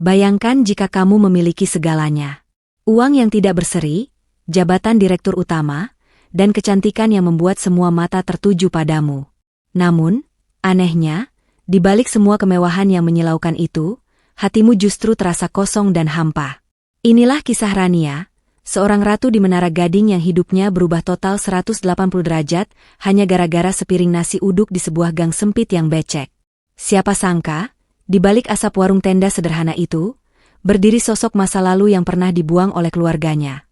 Bayangkan jika kamu memiliki segalanya. Uang yang tidak berseri, jabatan direktur utama, dan kecantikan yang membuat semua mata tertuju padamu. Namun, anehnya, di balik semua kemewahan yang menyilaukan itu, hatimu justru terasa kosong dan hampa. Inilah kisah Rania, seorang ratu di Menara Gading yang hidupnya berubah total 180 derajat hanya gara-gara sepiring nasi uduk di sebuah gang sempit yang becek. Siapa sangka, di balik asap warung tenda sederhana itu, berdiri sosok masa lalu yang pernah dibuang oleh keluarganya.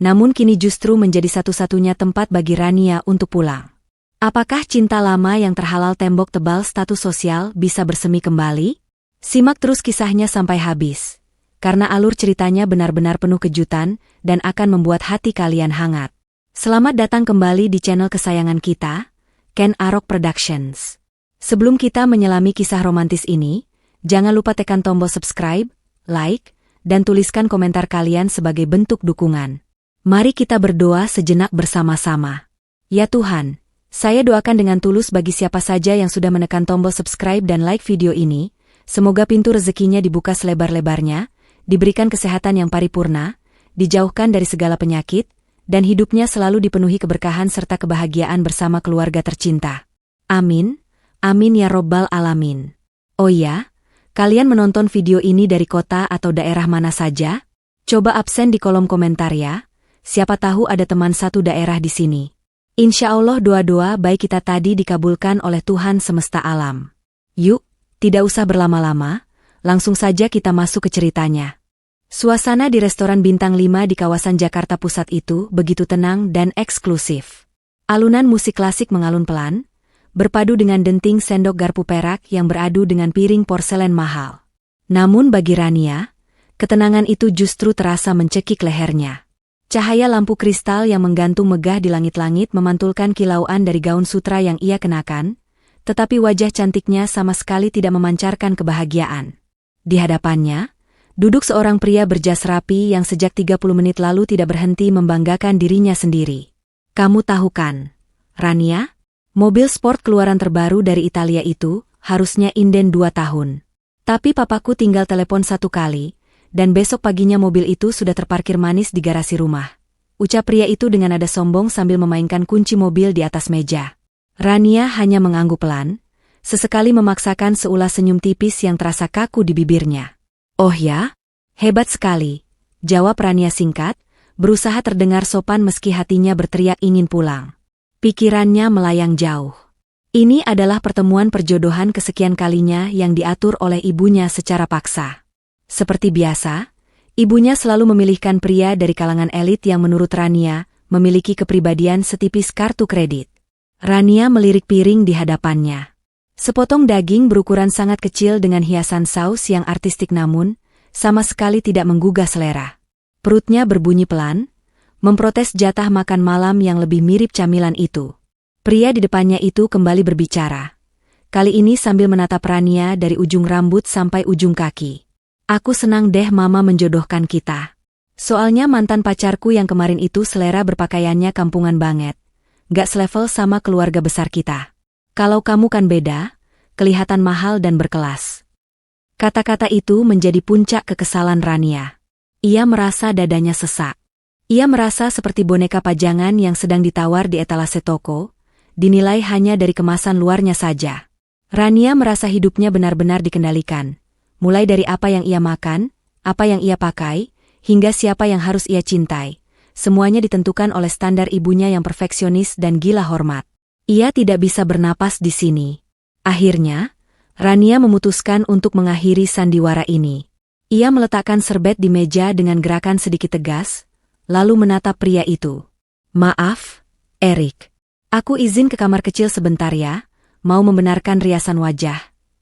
Namun kini justru menjadi satu-satunya tempat bagi Rania untuk pulang. Apakah cinta lama yang terhalal tembok tebal status sosial bisa bersemi kembali? Simak terus kisahnya sampai habis, karena alur ceritanya benar-benar penuh kejutan dan akan membuat hati kalian hangat. Selamat datang kembali di channel kesayangan kita, Ken Arok Productions. Sebelum kita menyelami kisah romantis ini, jangan lupa tekan tombol subscribe, like, dan tuliskan komentar kalian sebagai bentuk dukungan. Mari kita berdoa sejenak bersama-sama. Ya Tuhan, saya doakan dengan tulus bagi siapa saja yang sudah menekan tombol subscribe dan like video ini, semoga pintu rezekinya dibuka selebar-lebarnya, diberikan kesehatan yang paripurna, dijauhkan dari segala penyakit, dan hidupnya selalu dipenuhi keberkahan serta kebahagiaan bersama keluarga tercinta. Amin, amin ya robbal alamin. Oh ya, kalian menonton video ini dari kota atau daerah mana saja? Coba absen di kolom komentar ya, siapa tahu ada teman satu daerah di sini. Insya Allah doa-doa baik kita tadi dikabulkan oleh Tuhan semesta alam. Yuk, tidak usah berlama-lama, langsung saja kita masuk ke ceritanya. Suasana di restoran bintang 5 di kawasan Jakarta Pusat itu begitu tenang dan eksklusif. Alunan musik klasik mengalun pelan, berpadu dengan denting sendok garpu perak yang beradu dengan piring porselen mahal. Namun bagi Rania, ketenangan itu justru terasa mencekik lehernya. Cahaya lampu kristal yang menggantung megah di langit-langit memantulkan kilauan dari gaun sutra yang ia kenakan, tetapi wajah cantiknya sama sekali tidak memancarkan kebahagiaan. Di hadapannya, duduk seorang pria berjas rapi yang sejak 30 menit lalu tidak berhenti membanggakan dirinya sendiri. Kamu tahu kan, Rania? Mobil sport keluaran terbaru dari Italia itu harusnya inden 2 tahun. Tapi papaku tinggal telepon 1 kali, dan besok paginya mobil itu sudah terparkir manis di garasi rumah. Ucap pria itu dengan nada sombong sambil memainkan kunci mobil di atas meja. Rania hanya mengangguk pelan, sesekali memaksakan seulas senyum tipis yang terasa kaku di bibirnya. Oh ya? Hebat sekali, jawab Rania singkat, berusaha terdengar sopan meski hatinya berteriak ingin pulang. Pikirannya melayang jauh. Ini adalah pertemuan perjodohan kesekian kalinya yang diatur oleh ibunya secara paksa. Seperti biasa, ibunya selalu memilihkan pria dari kalangan elit yang menurut Rania memiliki kepribadian setipis kartu kredit. Rania melirik piring di hadapannya. Sepotong daging berukuran sangat kecil dengan hiasan saus yang artistik namun sama sekali tidak menggugah selera. Perutnya berbunyi pelan, memprotes jatah makan malam yang lebih mirip camilan itu. Pria di depannya itu kembali berbicara. Kali ini sambil menatap Rania dari ujung rambut sampai ujung kaki. Aku senang deh mama menjodohkan kita. Soalnya mantan pacarku yang kemarin itu selera berpakaiannya kampungan banget. Gak selevel sama keluarga besar kita. Kalau kamu kan beda, kelihatan mahal dan berkelas. Kata-kata itu menjadi puncak kekesalan Rania. Ia merasa dadanya sesak. Ia merasa seperti boneka pajangan yang sedang ditawar di etalase toko, dinilai hanya dari kemasan luarnya saja. Rania merasa hidupnya benar-benar dikendalikan, mulai dari apa yang ia makan, apa yang ia pakai, hingga siapa yang harus ia cintai. Semuanya ditentukan oleh standar ibunya yang perfeksionis dan gila hormat. Ia tidak bisa bernapas di sini. Akhirnya, Rania memutuskan untuk mengakhiri sandiwara ini. Ia meletakkan serbet di meja dengan gerakan sedikit tegas, lalu menatap pria itu. Maaf, Erik. Aku izin ke kamar kecil sebentar ya, mau membenarkan riasan wajah,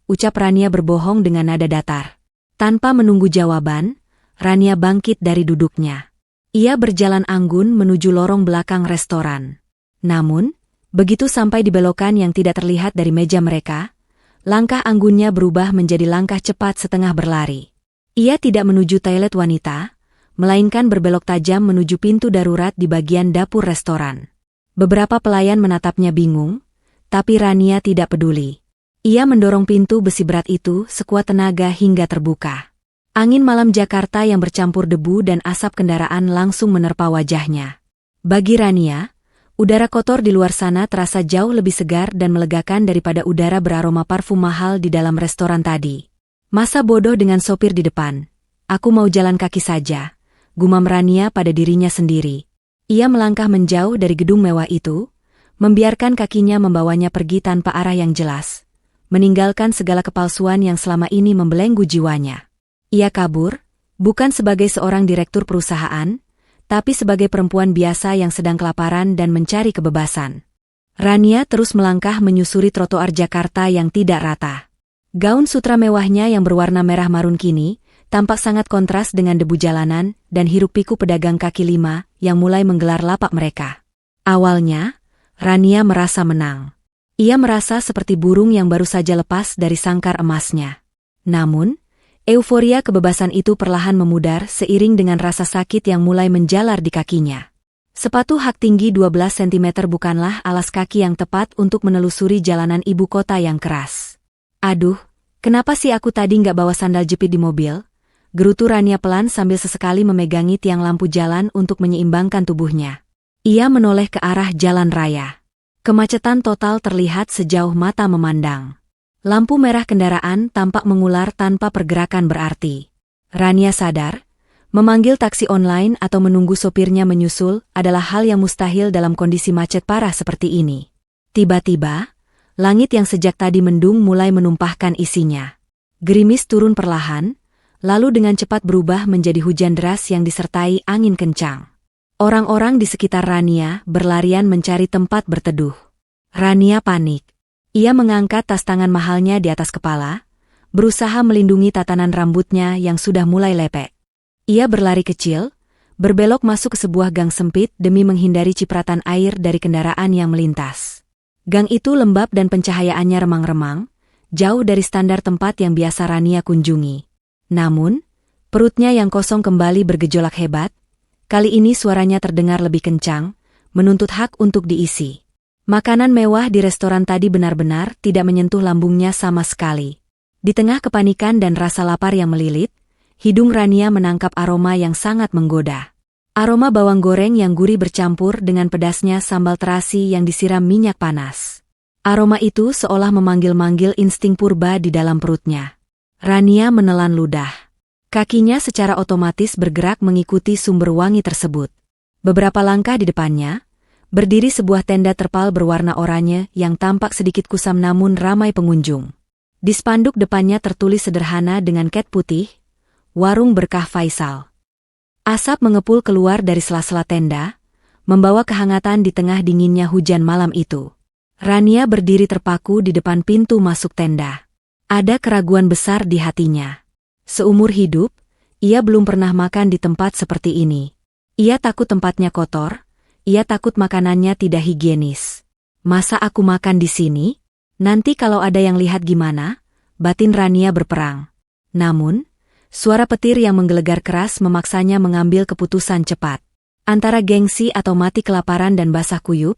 ucap Rania berbohong dengan nada datar. Tanpa menunggu jawaban, Rania bangkit dari duduknya. Ia berjalan anggun menuju lorong belakang restoran. Namun, begitu sampai di belokan yang tidak terlihat dari meja mereka, langkah anggunnya berubah menjadi langkah cepat setengah berlari. Ia tidak menuju toilet wanita, melainkan berbelok tajam menuju pintu darurat di bagian dapur restoran. Beberapa pelayan menatapnya bingung, tapi Rania tidak peduli. Ia mendorong pintu besi berat itu sekuat tenaga hingga terbuka. Angin malam Jakarta yang bercampur debu dan asap kendaraan langsung menerpa wajahnya. Bagi Rania, udara kotor di luar sana terasa jauh lebih segar dan melegakan daripada udara beraroma parfum mahal di dalam restoran tadi. Masa bodoh dengan sopir di depan. Aku mau jalan kaki saja, gumam Rania pada dirinya sendiri. Ia melangkah menjauh dari gedung mewah itu, membiarkan kakinya membawanya pergi tanpa arah yang jelas, meninggalkan segala kepalsuan yang selama ini membelenggu jiwanya. Ia kabur, bukan sebagai seorang direktur perusahaan, tapi sebagai perempuan biasa yang sedang kelaparan dan mencari kebebasan. Rania terus melangkah menyusuri trotoar Jakarta yang tidak rata. Gaun sutra mewahnya yang berwarna merah marun kini tampak sangat kontras dengan debu jalanan dan hiruk-pikuk pedagang kaki lima yang mulai menggelar lapak mereka. Awalnya, Rania merasa menang. Ia merasa seperti burung yang baru saja lepas dari sangkar emasnya. Namun, euforia kebebasan itu perlahan memudar seiring dengan rasa sakit yang mulai menjalar di kakinya. Sepatu hak tinggi 12 cm bukanlah alas kaki yang tepat untuk menelusuri jalanan ibu kota yang keras. Aduh, kenapa sih aku tadi nggak bawa sandal jepit di mobil? Gerutu Rania pelan sambil sesekali memegangi tiang lampu jalan untuk menyeimbangkan tubuhnya. Ia menoleh ke arah jalan raya. Kemacetan total terlihat sejauh mata memandang. Lampu merah kendaraan tampak mengular tanpa pergerakan berarti. Rania sadar, memanggil taksi online atau menunggu sopirnya menyusul adalah hal yang mustahil dalam kondisi macet parah seperti ini. Tiba-tiba, langit yang sejak tadi mendung mulai menumpahkan isinya. Gerimis turun perlahan, lalu dengan cepat berubah menjadi hujan deras yang disertai angin kencang. Orang-orang di sekitar Rania berlarian mencari tempat berteduh. Rania panik. Ia mengangkat tas tangan mahalnya di atas kepala, berusaha melindungi tatanan rambutnya yang sudah mulai lepek. Ia berlari kecil, berbelok masuk ke sebuah gang sempit demi menghindari cipratan air dari kendaraan yang melintas. Gang itu lembab dan pencahayaannya remang-remang, jauh dari standar tempat yang biasa Rania kunjungi. Namun, perutnya yang kosong kembali bergejolak hebat. Kali ini suaranya terdengar lebih kencang, menuntut hak untuk diisi. Makanan mewah di restoran tadi benar-benar tidak menyentuh lambungnya sama sekali. Di tengah kepanikan dan rasa lapar yang melilit, hidung Rania menangkap aroma yang sangat menggoda. Aroma bawang goreng yang gurih bercampur dengan pedasnya sambal terasi yang disiram minyak panas. Aroma itu seolah memanggil-manggil insting purba di dalam perutnya. Rania menelan ludah. Kakinya secara otomatis bergerak mengikuti sumber wangi tersebut. Beberapa langkah di depannya, berdiri sebuah tenda terpal berwarna oranye yang tampak sedikit kusam namun ramai pengunjung. Di spanduk depannya tertulis sederhana dengan cat putih, Warung Berkah Faisal. Asap mengepul keluar dari sela-sela tenda, membawa kehangatan di tengah dinginnya hujan malam itu. Rania berdiri terpaku di depan pintu masuk tenda. Ada keraguan besar di hatinya. Seumur hidup, ia belum pernah makan di tempat seperti ini. Ia takut tempatnya kotor. Ia takut makanannya tidak higienis. Masa aku makan di sini? Nanti kalau ada yang lihat gimana? Batin Rania berperang. Namun, suara petir yang menggelegar keras memaksanya mengambil keputusan cepat. Antara gengsi atau mati kelaparan dan basah kuyup,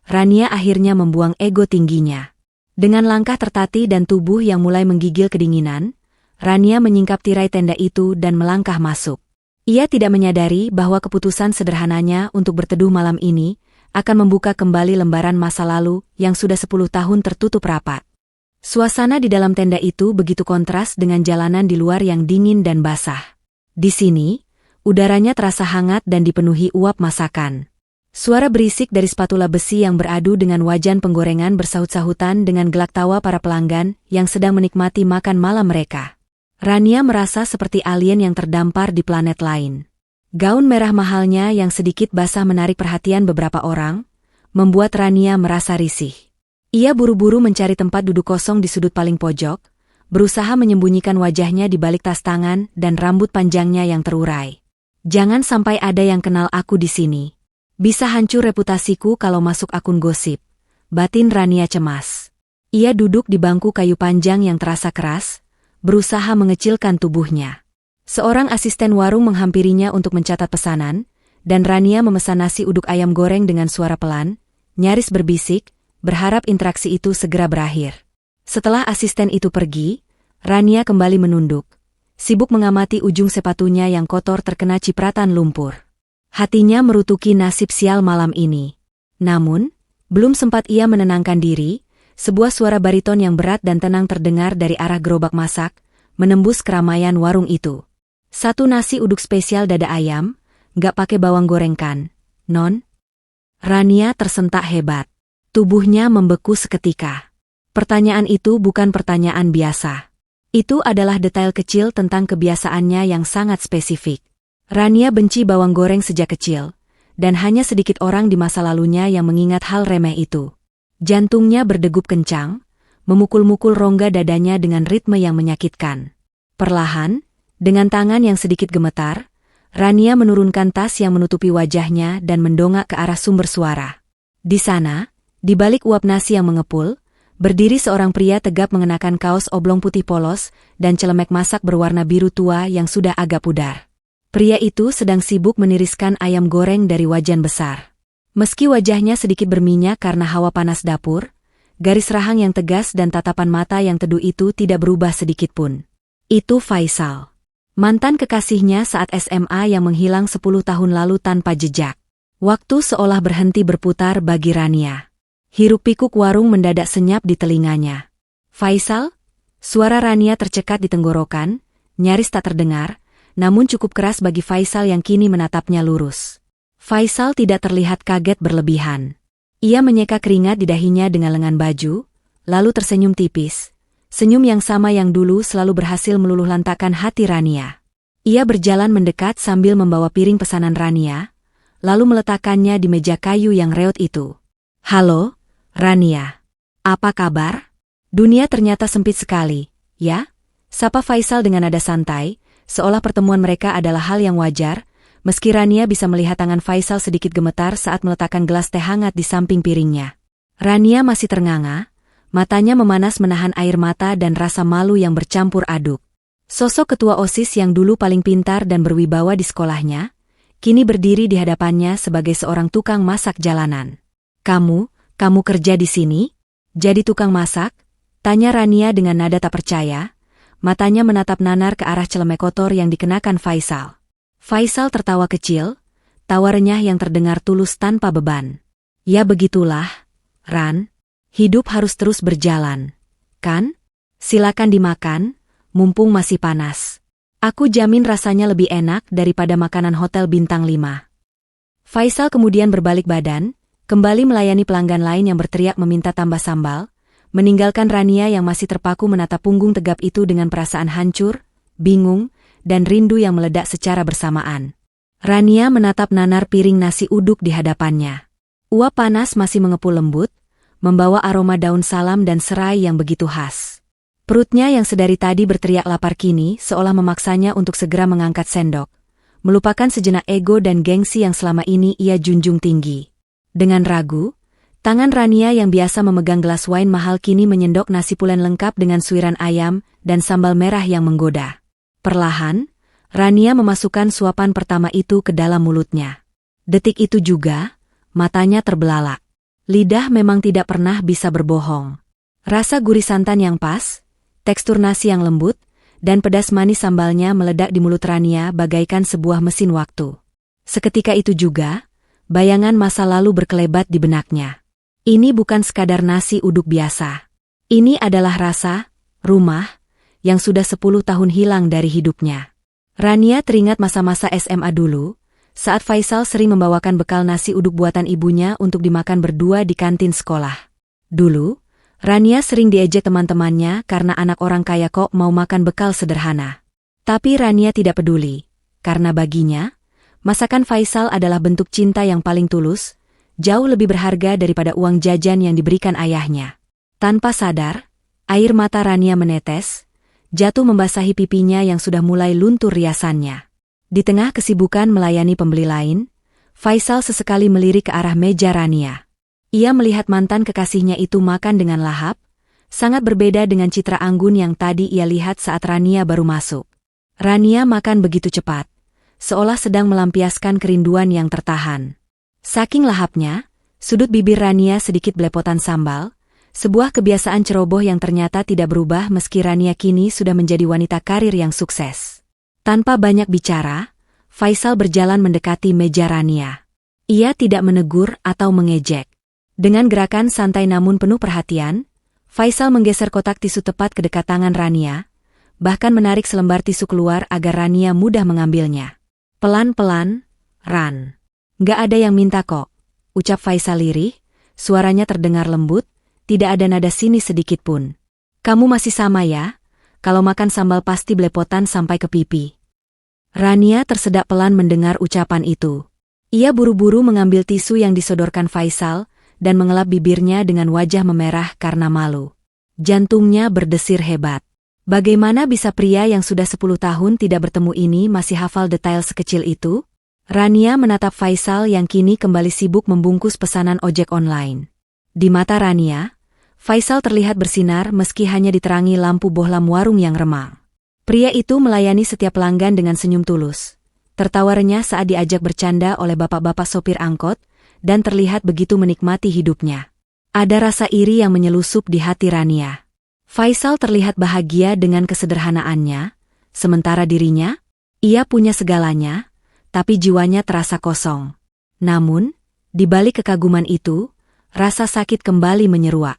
Rania akhirnya membuang ego tingginya. Dengan langkah tertati dan tubuh yang mulai menggigil kedinginan, Rania menyingkap tirai tenda itu dan melangkah masuk. Ia tidak menyadari bahwa keputusan sederhananya untuk berteduh malam ini akan membuka kembali lembaran masa lalu yang sudah 10 tahun tertutup rapat. Suasana di dalam tenda itu begitu kontras dengan jalanan di luar yang dingin dan basah. Di sini, udaranya terasa hangat dan dipenuhi uap masakan. Suara berisik dari spatula besi yang beradu dengan wajan penggorengan bersahut-sahutan dengan gelak tawa para pelanggan yang sedang menikmati makan malam mereka. Rania merasa seperti alien yang terdampar di planet lain. Gaun merah mahalnya yang sedikit basah menarik perhatian beberapa orang, membuat Rania merasa risih. Ia buru-buru mencari tempat duduk kosong di sudut paling pojok, berusaha menyembunyikan wajahnya di balik tas tangan dan rambut panjangnya yang terurai. Jangan sampai ada yang kenal aku di sini. Bisa hancur reputasiku kalau masuk akun gosip. Batin Rania cemas. Ia duduk di bangku kayu panjang yang terasa keras, berusaha mengecilkan tubuhnya. Seorang asisten warung menghampirinya untuk mencatat pesanan, dan Rania memesan nasi uduk ayam goreng dengan suara pelan, nyaris berbisik, berharap interaksi itu segera berakhir. Setelah asisten itu pergi, Rania kembali menunduk. sibuk mengamati ujung sepatunya yang kotor terkena cipratan lumpur. Hatinya merutuki nasib sial malam ini. Namun, belum sempat ia menenangkan diri, sebuah suara bariton yang berat dan tenang terdengar dari arah gerobak masak, menembus keramaian warung itu. "Satu nasi uduk spesial dada ayam, nggak pakai bawang goreng kan, Non?" Rania tersentak hebat. Tubuhnya membeku seketika. Pertanyaan itu bukan pertanyaan biasa. Itu adalah detail kecil tentang kebiasaannya yang sangat spesifik. Rania benci bawang goreng sejak kecil, dan hanya sedikit orang di masa lalunya yang mengingat hal remeh itu. Jantungnya berdegup kencang, memukul-mukul rongga dadanya dengan ritme yang menyakitkan. Perlahan, dengan tangan yang sedikit gemetar, Rania menurunkan tas yang menutupi wajahnya dan mendongak ke arah sumber suara. Di sana, di balik uap nasi yang mengepul, berdiri seorang pria tegap mengenakan kaos oblong putih polos dan celemek masak berwarna biru tua yang sudah agak pudar. Pria itu sedang sibuk meniriskan ayam goreng dari wajan besar. Meski wajahnya sedikit berminyak karena hawa panas dapur, garis rahang yang tegas dan tatapan mata yang teduh itu tidak berubah sedikit pun. Itu Faisal, mantan kekasihnya saat SMA yang menghilang 10 tahun lalu tanpa jejak. Waktu seolah berhenti berputar bagi Rania. Hiruk-pikuk warung mendadak senyap di telinganya. "Faisal?" Suara Rania tercekat di tenggorokan, nyaris tak terdengar, namun cukup keras bagi Faisal yang kini menatapnya lurus. Faisal tidak terlihat kaget berlebihan. Ia menyeka keringat di dahinya dengan lengan baju, lalu tersenyum tipis. Senyum yang sama yang dulu selalu berhasil meluluh lantakkan hati Rania. Ia berjalan mendekat sambil membawa piring pesanan Rania, lalu meletakkannya di meja kayu yang reot itu. "Halo, Rania. Apa kabar?" "Dunia ternyata sempit sekali, ya?" sapa Faisal dengan nada santai, seolah pertemuan mereka adalah hal yang wajar. Meski Rania bisa melihat tangan Faisal sedikit gemetar saat meletakkan gelas teh hangat di samping piringnya. Rania masih ternganga, matanya memanas menahan air mata dan rasa malu yang bercampur aduk. Sosok ketua OSIS yang dulu paling pintar dan berwibawa di sekolahnya, kini berdiri di hadapannya sebagai seorang tukang masak jalanan. Kamu kerja di sini? Jadi tukang masak?" tanya Rania dengan nada tak percaya, matanya menatap nanar ke arah celemek kotor yang dikenakan Faisal. Faisal tertawa kecil, tawa renyah yang terdengar tulus tanpa beban. "Ya begitulah, Ran. Hidup harus terus berjalan, kan? Silakan dimakan, mumpung masih panas. Aku jamin rasanya lebih enak daripada makanan hotel bintang 5. Faisal kemudian berbalik badan, kembali melayani pelanggan lain yang berteriak meminta tambah sambal, meninggalkan Rania yang masih terpaku menatap punggung tegap itu dengan perasaan hancur, bingung, dan rindu yang meledak secara bersamaan. Rania menatap nanar piring nasi uduk di hadapannya. Uap panas masih mengepul lembut, membawa aroma daun salam dan serai yang begitu khas. Perutnya yang sedari tadi berteriak lapar kini seolah memaksanya untuk segera mengangkat sendok, melupakan sejenak ego dan gengsi yang selama ini ia junjung tinggi. Dengan ragu, tangan Rania yang biasa memegang gelas wine mahal kini menyendok nasi pulen lengkap dengan suiran ayam dan sambal merah yang menggoda. Perlahan, Rania memasukkan suapan pertama itu ke dalam mulutnya. Detik itu juga, matanya terbelalak. Lidah memang tidak pernah bisa berbohong. Rasa gurih santan yang pas, tekstur nasi yang lembut, dan pedas manis sambalnya meledak di mulut Rania bagaikan sebuah mesin waktu. Seketika itu juga, bayangan masa lalu berkelebat di benaknya. Ini bukan sekadar nasi uduk biasa. Ini adalah rasa, rumah, yang sudah 10 tahun hilang dari hidupnya. Rania teringat masa-masa SMA dulu, saat Faisal sering membawakan bekal nasi uduk buatan ibunya untuk dimakan berdua di kantin sekolah. Dulu, Rania sering diejek teman-temannya karena anak orang kaya kok mau makan bekal sederhana. Tapi Rania tidak peduli, karena baginya, masakan Faisal adalah bentuk cinta yang paling tulus, jauh lebih berharga daripada uang jajan yang diberikan ayahnya. Tanpa sadar, air mata Rania menetes, jatuh membasahi pipinya yang sudah mulai luntur riasannya. Di tengah kesibukan melayani pembeli lain, Faisal sesekali melirik ke arah meja Rania. Ia melihat mantan kekasihnya itu makan dengan lahap, sangat berbeda dengan citra anggun yang tadi ia lihat saat Rania baru masuk. Rania makan begitu cepat, seolah sedang melampiaskan kerinduan yang tertahan. Saking lahapnya, sudut bibir Rania sedikit belepotan sambal, Sebuah kebiasaan ceroboh yang ternyata tidak berubah meski Rania kini sudah menjadi wanita karir yang sukses. Tanpa banyak bicara, Faisal berjalan mendekati meja Rania. Ia tidak menegur atau mengejek. Dengan gerakan santai namun penuh perhatian, Faisal menggeser kotak tisu tepat ke dekat tangan Rania, bahkan menarik selembar tisu keluar agar Rania mudah mengambilnya. Pelan-pelan, Ran. Nggak ada yang minta kok, ucap Faisal lirih, suaranya terdengar lembut, tidak ada nada sinis sedikit pun. Kamu masih sama ya, kalau makan sambal pasti belepotan sampai ke pipi. Rania tersedak pelan mendengar ucapan itu. Ia buru-buru mengambil tisu yang disodorkan Faisal, dan mengelap bibirnya dengan wajah memerah karena malu. Jantungnya berdesir hebat. Bagaimana bisa pria yang sudah 10 tahun tidak bertemu ini masih hafal detail sekecil itu? Rania menatap Faisal yang kini kembali sibuk membungkus pesanan ojek online. Di mata Rania, Faisal terlihat bersinar meski hanya diterangi lampu bohlam warung yang remang. Pria itu melayani setiap pelanggan dengan senyum tulus. Tertawa renyah saat diajak bercanda oleh bapak-bapak sopir angkot, dan terlihat begitu menikmati hidupnya. Ada rasa iri yang menyelusup di hati Rania. Faisal terlihat bahagia dengan kesederhanaannya, sementara dirinya, ia punya segalanya, tapi jiwanya terasa kosong. Namun, di balik kekaguman itu, rasa sakit kembali menyeruak.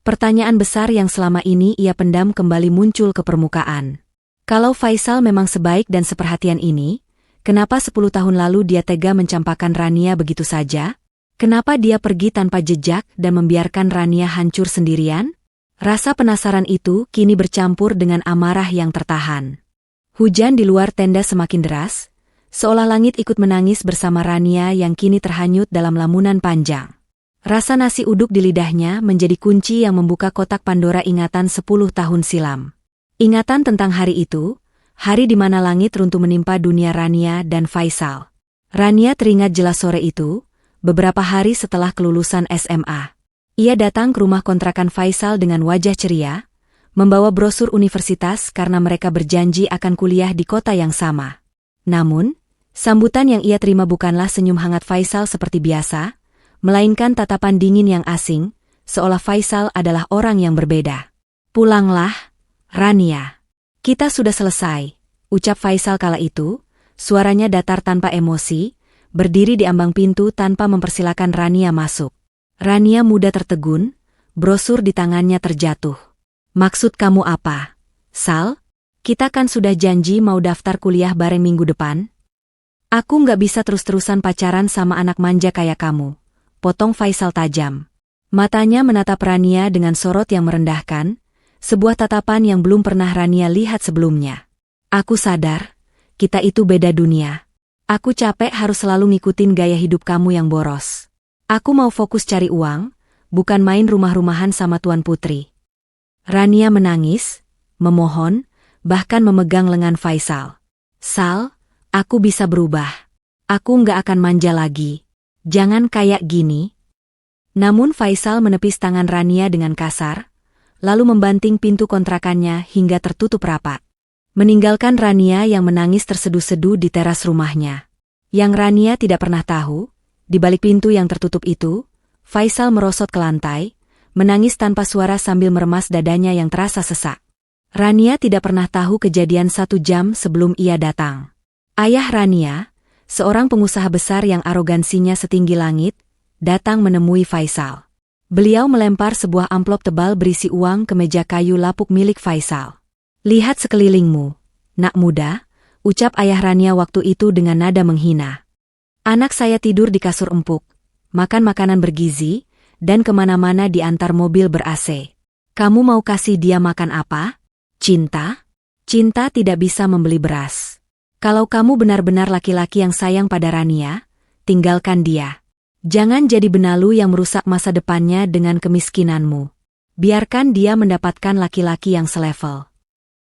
Pertanyaan besar yang selama ini ia pendam kembali muncul ke permukaan. Kalau Faisal memang sebaik dan seperhatian ini, kenapa 10 tahun lalu dia tega mencampakkan Rania begitu saja? Kenapa dia pergi tanpa jejak dan membiarkan Rania hancur sendirian? Rasa penasaran itu kini bercampur dengan amarah yang tertahan. Hujan di luar tenda semakin deras, seolah langit ikut menangis bersama Rania yang kini terhanyut dalam lamunan panjang. Rasa nasi uduk di lidahnya menjadi kunci yang membuka kotak Pandora ingatan 10 tahun silam. Ingatan tentang hari itu, hari di mana langit runtuh menimpa dunia Rania dan Faisal. Rania teringat jelas sore itu, beberapa hari setelah kelulusan SMA. Ia datang ke rumah kontrakan Faisal dengan wajah ceria, membawa brosur universitas karena mereka berjanji akan kuliah di kota yang sama. Namun, sambutan yang ia terima bukanlah senyum hangat Faisal seperti biasa, melainkan tatapan dingin yang asing, seolah Faisal adalah orang yang berbeda. "Pulanglah, Rania. Kita sudah selesai," ucap Faisal kala itu, suaranya datar tanpa emosi, berdiri di ambang pintu tanpa mempersilakan Rania masuk. Rania muda tertegun, brosur di tangannya terjatuh. "Maksud kamu apa, Sal? Kita kan sudah janji mau daftar kuliah bareng minggu depan." "Aku nggak bisa terus-terusan pacaran sama anak manja kayak kamu," potong Faisal tajam. Matanya menatap Rania dengan sorot yang merendahkan, sebuah tatapan yang belum pernah Rania lihat sebelumnya. "Aku sadar, kita itu beda dunia. Aku capek harus selalu ngikutin gaya hidup kamu yang boros. Aku mau fokus cari uang, bukan main rumah-rumahan sama Tuan Putri." Rania menangis, memohon, bahkan memegang lengan Faisal. "Sal, aku bisa berubah. Aku nggak akan manja lagi. Jangan kayak gini." Namun Faisal menepis tangan Rania dengan kasar, lalu membanting pintu kontrakannya hingga tertutup rapat. Meninggalkan Rania yang menangis terseduh-seduh di teras rumahnya. Yang Rania tidak pernah tahu, di balik pintu yang tertutup itu, Faisal merosot ke lantai, menangis tanpa suara sambil meremas dadanya yang terasa sesak. Rania tidak pernah tahu kejadian 1 jam sebelum ia datang. Ayah Rania, seorang pengusaha besar yang arogansinya setinggi langit, datang menemui Faisal. Beliau melempar sebuah amplop tebal berisi uang ke meja kayu lapuk milik Faisal. "Lihat sekelilingmu, nak muda," ucap ayah Rania waktu itu dengan nada menghina. "Anak saya tidur di kasur empuk, makan makanan bergizi, dan kemana-mana diantar mobil ber-AC. Kamu mau kasih dia makan apa? Cinta? Cinta tidak bisa membeli beras. Kalau kamu benar-benar laki-laki yang sayang pada Rania, tinggalkan dia. Jangan jadi benalu yang merusak masa depannya dengan kemiskinanmu. Biarkan dia mendapatkan laki-laki yang selevel."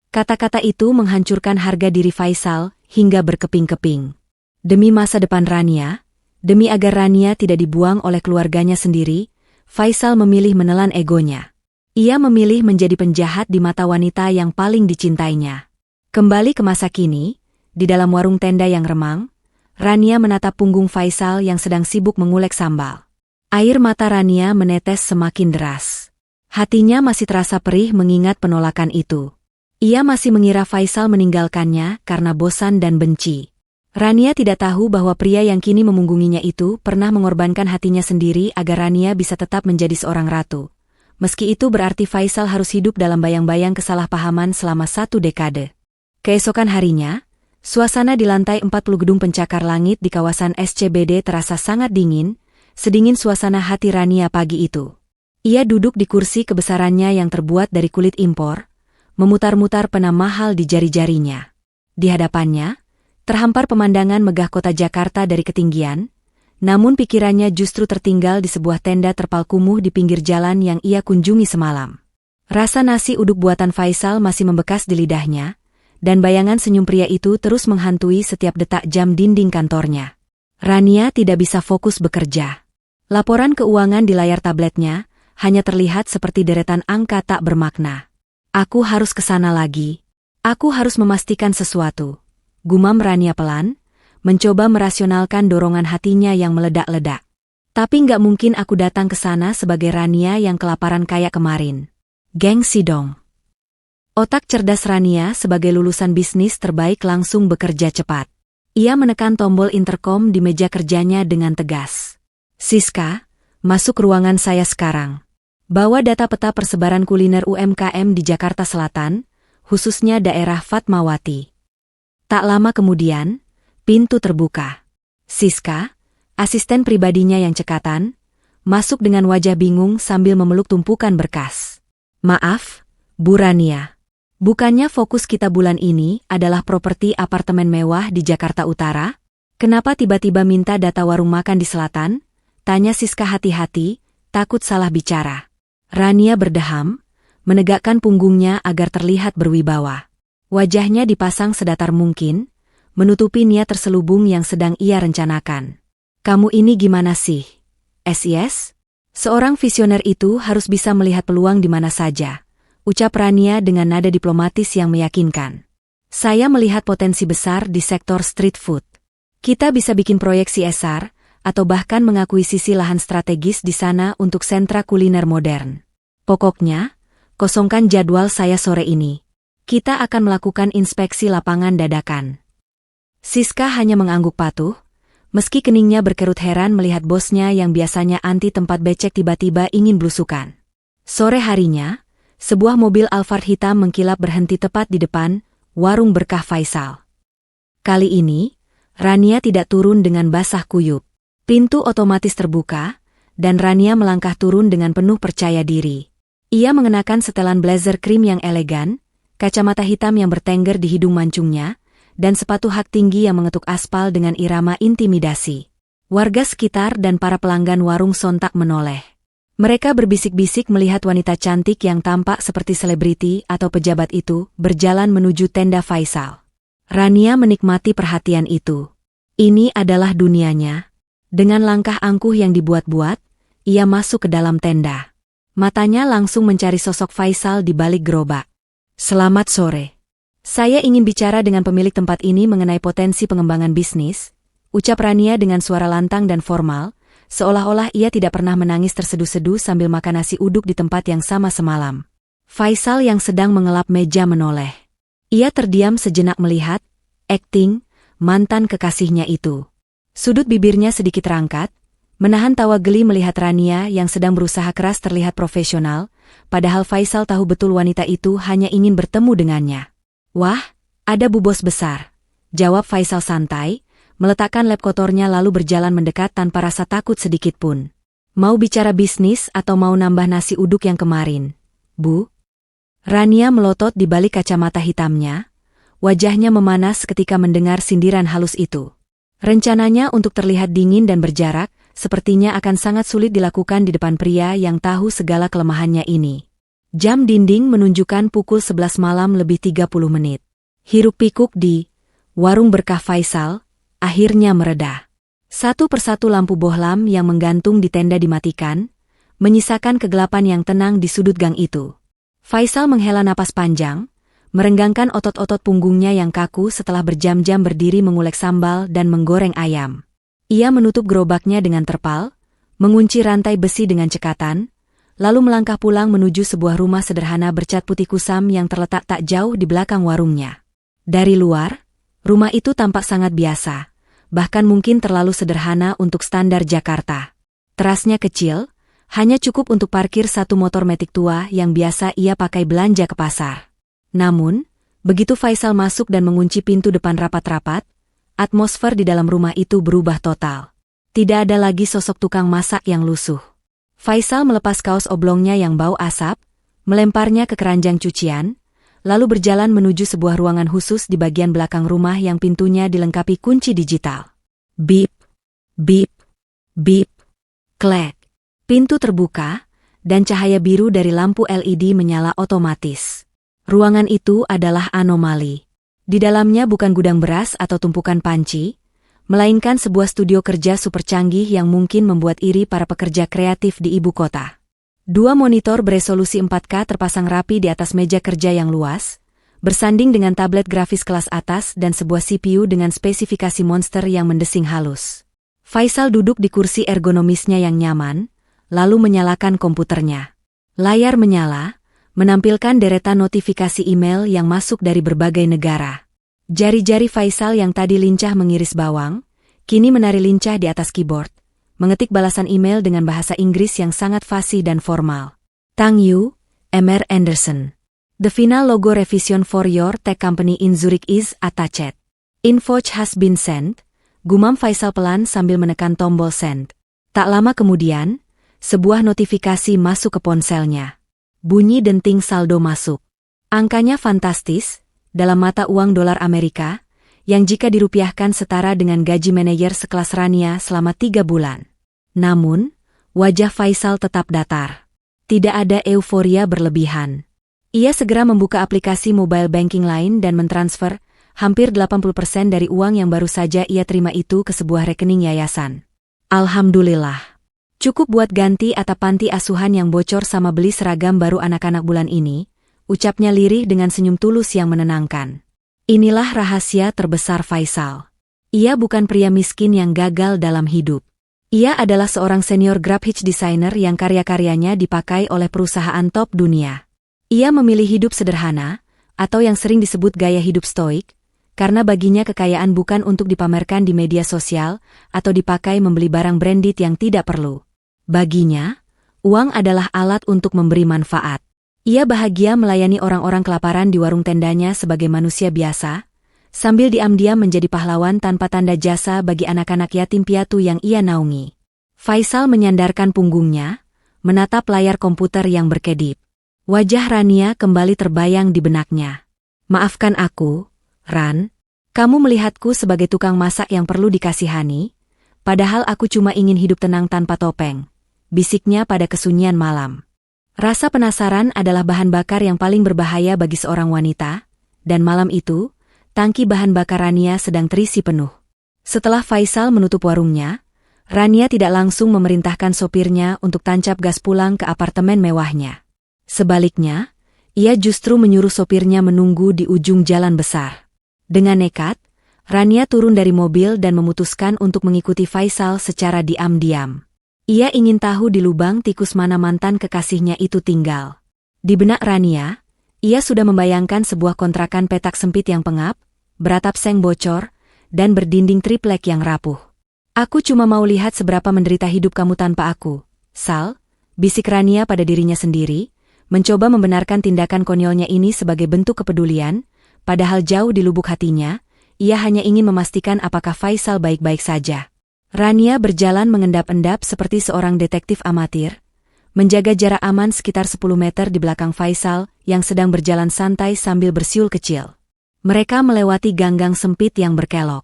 Kata-kata itu menghancurkan harga diri Faisal hingga berkeping-keping. Demi masa depan Rania, demi agar Rania tidak dibuang oleh keluarganya sendiri, Faisal memilih menelan egonya. Ia memilih menjadi penjahat di mata wanita yang paling dicintainya. Kembali ke masa kini, di dalam warung tenda yang remang, Rania menatap punggung Faisal yang sedang sibuk mengulek sambal. Air mata Rania menetes semakin deras. Hatinya masih terasa perih mengingat penolakan itu. Ia masih mengira Faisal meninggalkannya karena bosan dan benci. Rania tidak tahu bahwa pria yang kini memunggunginya itu pernah mengorbankan hatinya sendiri agar Rania bisa tetap menjadi seorang ratu. Meski itu berarti Faisal harus hidup dalam bayang-bayang kesalahpahaman selama 1 dekade. Keesokan harinya, suasana di lantai 40 gedung pencakar langit di kawasan SCBD terasa sangat dingin, sedingin suasana hati Rania pagi itu. Ia duduk di kursi kebesarannya yang terbuat dari kulit impor, memutar-mutar pena mahal di jari-jarinya. Di hadapannya, terhampar pemandangan megah kota Jakarta dari ketinggian, namun pikirannya justru tertinggal di sebuah tenda terpal kumuh di pinggir jalan yang ia kunjungi semalam. Rasa nasi uduk buatan Faisal masih membekas di lidahnya, dan bayangan senyum pria itu terus menghantui setiap detak jam dinding kantornya. Rania tidak bisa fokus bekerja. Laporan keuangan di layar tabletnya hanya terlihat seperti deretan angka tak bermakna. Aku harus ke sana lagi. Aku harus memastikan sesuatu. Gumam Rania pelan, mencoba merasionalkan dorongan hatinya yang meledak-ledak. Tapi nggak mungkin aku datang ke sana sebagai Rania yang kelaparan kayak kemarin. Gengsi dong. Otak cerdas Rania sebagai lulusan bisnis terbaik langsung bekerja cepat. Ia menekan tombol interkom di meja kerjanya dengan tegas. Siska, masuk ruangan saya sekarang. Bawa data peta persebaran kuliner UMKM di Jakarta Selatan, khususnya daerah Fatmawati. Tak lama kemudian, pintu terbuka. Siska, asisten pribadinya yang cekatan, masuk dengan wajah bingung sambil memeluk tumpukan berkas. Maaf, Bu Rania. Bukannya fokus kita bulan ini adalah properti apartemen mewah di Jakarta Utara? Kenapa tiba-tiba minta data warung makan di selatan? Tanya Siska hati-hati, takut salah bicara. Rania berdeham, menegakkan punggungnya agar terlihat berwibawa. Wajahnya dipasang sedatar mungkin, menutupi niat terselubung yang sedang ia rencanakan. Kamu ini gimana sih? SIS? Seorang visioner itu harus bisa melihat peluang di mana saja, ucap Rania dengan nada diplomatis yang meyakinkan. Saya melihat potensi besar di sektor street food. Kita bisa bikin proyek CSR, atau bahkan mengakuisisi lahan strategis di sana untuk sentra kuliner modern. Pokoknya, kosongkan jadwal saya sore ini. Kita akan melakukan inspeksi lapangan dadakan. Siska hanya mengangguk patuh, meski keningnya berkerut heran melihat bosnya yang biasanya anti tempat becek tiba-tiba ingin blusukan. Sore harinya, sebuah mobil Alphard hitam mengkilap berhenti tepat di depan warung berkah Faisal. Kali ini, Rania tidak turun dengan basah kuyup. Pintu otomatis terbuka, dan Rania melangkah turun dengan penuh percaya diri. Ia mengenakan setelan blazer krim yang elegan, kacamata hitam yang bertengger di hidung mancungnya, dan sepatu hak tinggi yang mengetuk aspal dengan irama intimidasi. Warga sekitar dan para pelanggan warung sontak menoleh. Mereka berbisik-bisik melihat wanita cantik yang tampak seperti selebriti atau pejabat itu berjalan menuju tenda Faisal. Rania menikmati perhatian itu. Ini adalah dunianya. Dengan langkah angkuh yang dibuat-buat, ia masuk ke dalam tenda. Matanya langsung mencari sosok Faisal di balik gerobak. Selamat sore. Saya ingin bicara dengan pemilik tempat ini mengenai potensi pengembangan bisnis, ucap Rania dengan suara lantang dan formal, seolah-olah ia tidak pernah menangis terseduh-seduh sambil makan nasi uduk di tempat yang sama semalam. Faisal yang sedang mengelap meja menoleh. Ia terdiam sejenak melihat, akting, mantan kekasihnya itu. Sudut bibirnya sedikit terangkat, menahan tawa geli melihat Rania yang sedang berusaha keras terlihat profesional, padahal Faisal tahu betul wanita itu hanya ingin bertemu dengannya. Wah, ada bu bos besar, jawab Faisal santai, meletakkan lap kotornya lalu berjalan mendekat tanpa rasa takut sedikit pun. Mau bicara bisnis atau mau nambah nasi uduk yang kemarin, Bu? Rania melotot di balik kacamata hitamnya, wajahnya memanas ketika mendengar sindiran halus itu. Rencananya untuk terlihat dingin dan berjarak, sepertinya akan sangat sulit dilakukan di depan pria yang tahu segala kelemahannya ini. Jam dinding menunjukkan pukul 11 malam lebih 30 menit. Hiruk-pikuk di warung berkah Faisal akhirnya mereda. Satu persatu lampu bohlam yang menggantung di tenda dimatikan, menyisakan kegelapan yang tenang di sudut gang itu. Faisal menghela napas panjang, merenggangkan otot-otot punggungnya yang kaku setelah berjam-jam berdiri mengulek sambal dan menggoreng ayam. Ia menutup gerobaknya dengan terpal, mengunci rantai besi dengan cekatan, lalu melangkah pulang menuju sebuah rumah sederhana bercat putih kusam yang terletak tak jauh di belakang warungnya. Dari luar, rumah itu tampak sangat biasa, bahkan mungkin terlalu sederhana untuk standar Jakarta. Terasnya kecil, hanya cukup untuk parkir satu motor metik tua yang biasa ia pakai belanja ke pasar. Namun, begitu Faisal masuk dan mengunci pintu depan rapat-rapat, atmosfer di dalam rumah itu berubah total. Tidak ada lagi sosok tukang masak yang lusuh. Faisal melepas kaos oblongnya yang bau asap, melemparnya ke keranjang cucian, lalu berjalan menuju sebuah ruangan khusus di bagian belakang rumah yang pintunya dilengkapi kunci digital. Bip, bip, bip, klek. Pintu terbuka, dan cahaya biru dari lampu LED menyala otomatis. Ruangan itu adalah anomali. Di dalamnya bukan gudang beras atau tumpukan panci, melainkan sebuah studio kerja super canggih yang mungkin membuat iri para pekerja kreatif di ibu kota. 2 monitor beresolusi 4K terpasang rapi di atas meja kerja yang luas, bersanding dengan tablet grafis kelas atas dan sebuah CPU dengan spesifikasi monster yang mendesing halus. Faisal duduk di kursi ergonomisnya yang nyaman, lalu menyalakan komputernya. Layar menyala, menampilkan deretan notifikasi email yang masuk dari berbagai negara. Jari-jari Faisal yang tadi lincah mengiris bawang, kini menari lincah di atas keyboard, mengetik balasan email dengan bahasa Inggris yang sangat fasih dan formal. Thank you, Mr. Anderson. The final logo revision for your tech company in Zurich is attached. Invoice has been sent, gumam Faisal pelan sambil menekan tombol send. Tak lama kemudian, sebuah notifikasi masuk ke ponselnya. Bunyi denting saldo masuk. Angkanya fantastis, dalam mata uang dolar Amerika, yang jika dirupiahkan setara dengan gaji manajer sekelas Rania selama 3 bulan. Namun, wajah Faisal tetap datar. Tidak ada euforia berlebihan. Ia segera membuka aplikasi mobile banking lain dan mentransfer hampir 80% dari uang yang baru saja ia terima itu ke sebuah rekening yayasan. Alhamdulillah. Cukup buat ganti atap panti asuhan yang bocor sama beli seragam baru anak-anak bulan ini, ucapnya lirih dengan senyum tulus yang menenangkan. Inilah rahasia terbesar Faisal. Ia bukan pria miskin yang gagal dalam hidup. Ia adalah seorang senior GrabHitch designer yang karya-karyanya dipakai oleh perusahaan top dunia. Ia memilih hidup sederhana, atau yang sering disebut gaya hidup stoik, karena baginya kekayaan bukan untuk dipamerkan di media sosial atau dipakai membeli barang branded yang tidak perlu. Baginya, uang adalah alat untuk memberi manfaat. Ia bahagia melayani orang-orang kelaparan di warung tendanya sebagai manusia biasa, sambil diam-diam menjadi pahlawan tanpa tanda jasa bagi anak-anak yatim piatu yang ia naungi. Faisal menyandarkan punggungnya, menatap layar komputer yang berkedip. Wajah Rania kembali terbayang di benaknya. Maafkan aku, Ran, kamu melihatku sebagai tukang masak yang perlu dikasihani, padahal aku cuma ingin hidup tenang tanpa topeng, bisiknya pada kesunyian malam. Rasa penasaran adalah bahan bakar yang paling berbahaya bagi seorang wanita, dan malam itu, tangki bahan bakar Rania sedang terisi penuh. Setelah Faisal menutup warungnya, Rania tidak langsung memerintahkan sopirnya untuk tancap gas pulang ke apartemen mewahnya. Sebaliknya, ia justru menyuruh sopirnya menunggu di ujung jalan besar. Dengan nekat, Rania turun dari mobil dan memutuskan untuk mengikuti Faisal secara diam-diam. Ia ingin tahu di lubang tikus mana mantan kekasihnya itu tinggal. Di benak Rania, ia sudah membayangkan sebuah kontrakan petak sempit yang pengap, beratap seng bocor, dan berdinding triplek yang rapuh. Aku cuma mau lihat seberapa menderita hidup kamu tanpa aku, Sal, bisik Rania pada dirinya sendiri, mencoba membenarkan tindakan konyolnya ini sebagai bentuk kepedulian, padahal jauh di lubuk hatinya, ia hanya ingin memastikan apakah Faisal baik-baik saja. Rania berjalan mengendap-endap seperti seorang detektif amatir, menjaga jarak aman sekitar 10 meter di belakang Faisal yang sedang berjalan santai sambil bersiul kecil. Mereka melewati gang-gang sempit yang berkelok.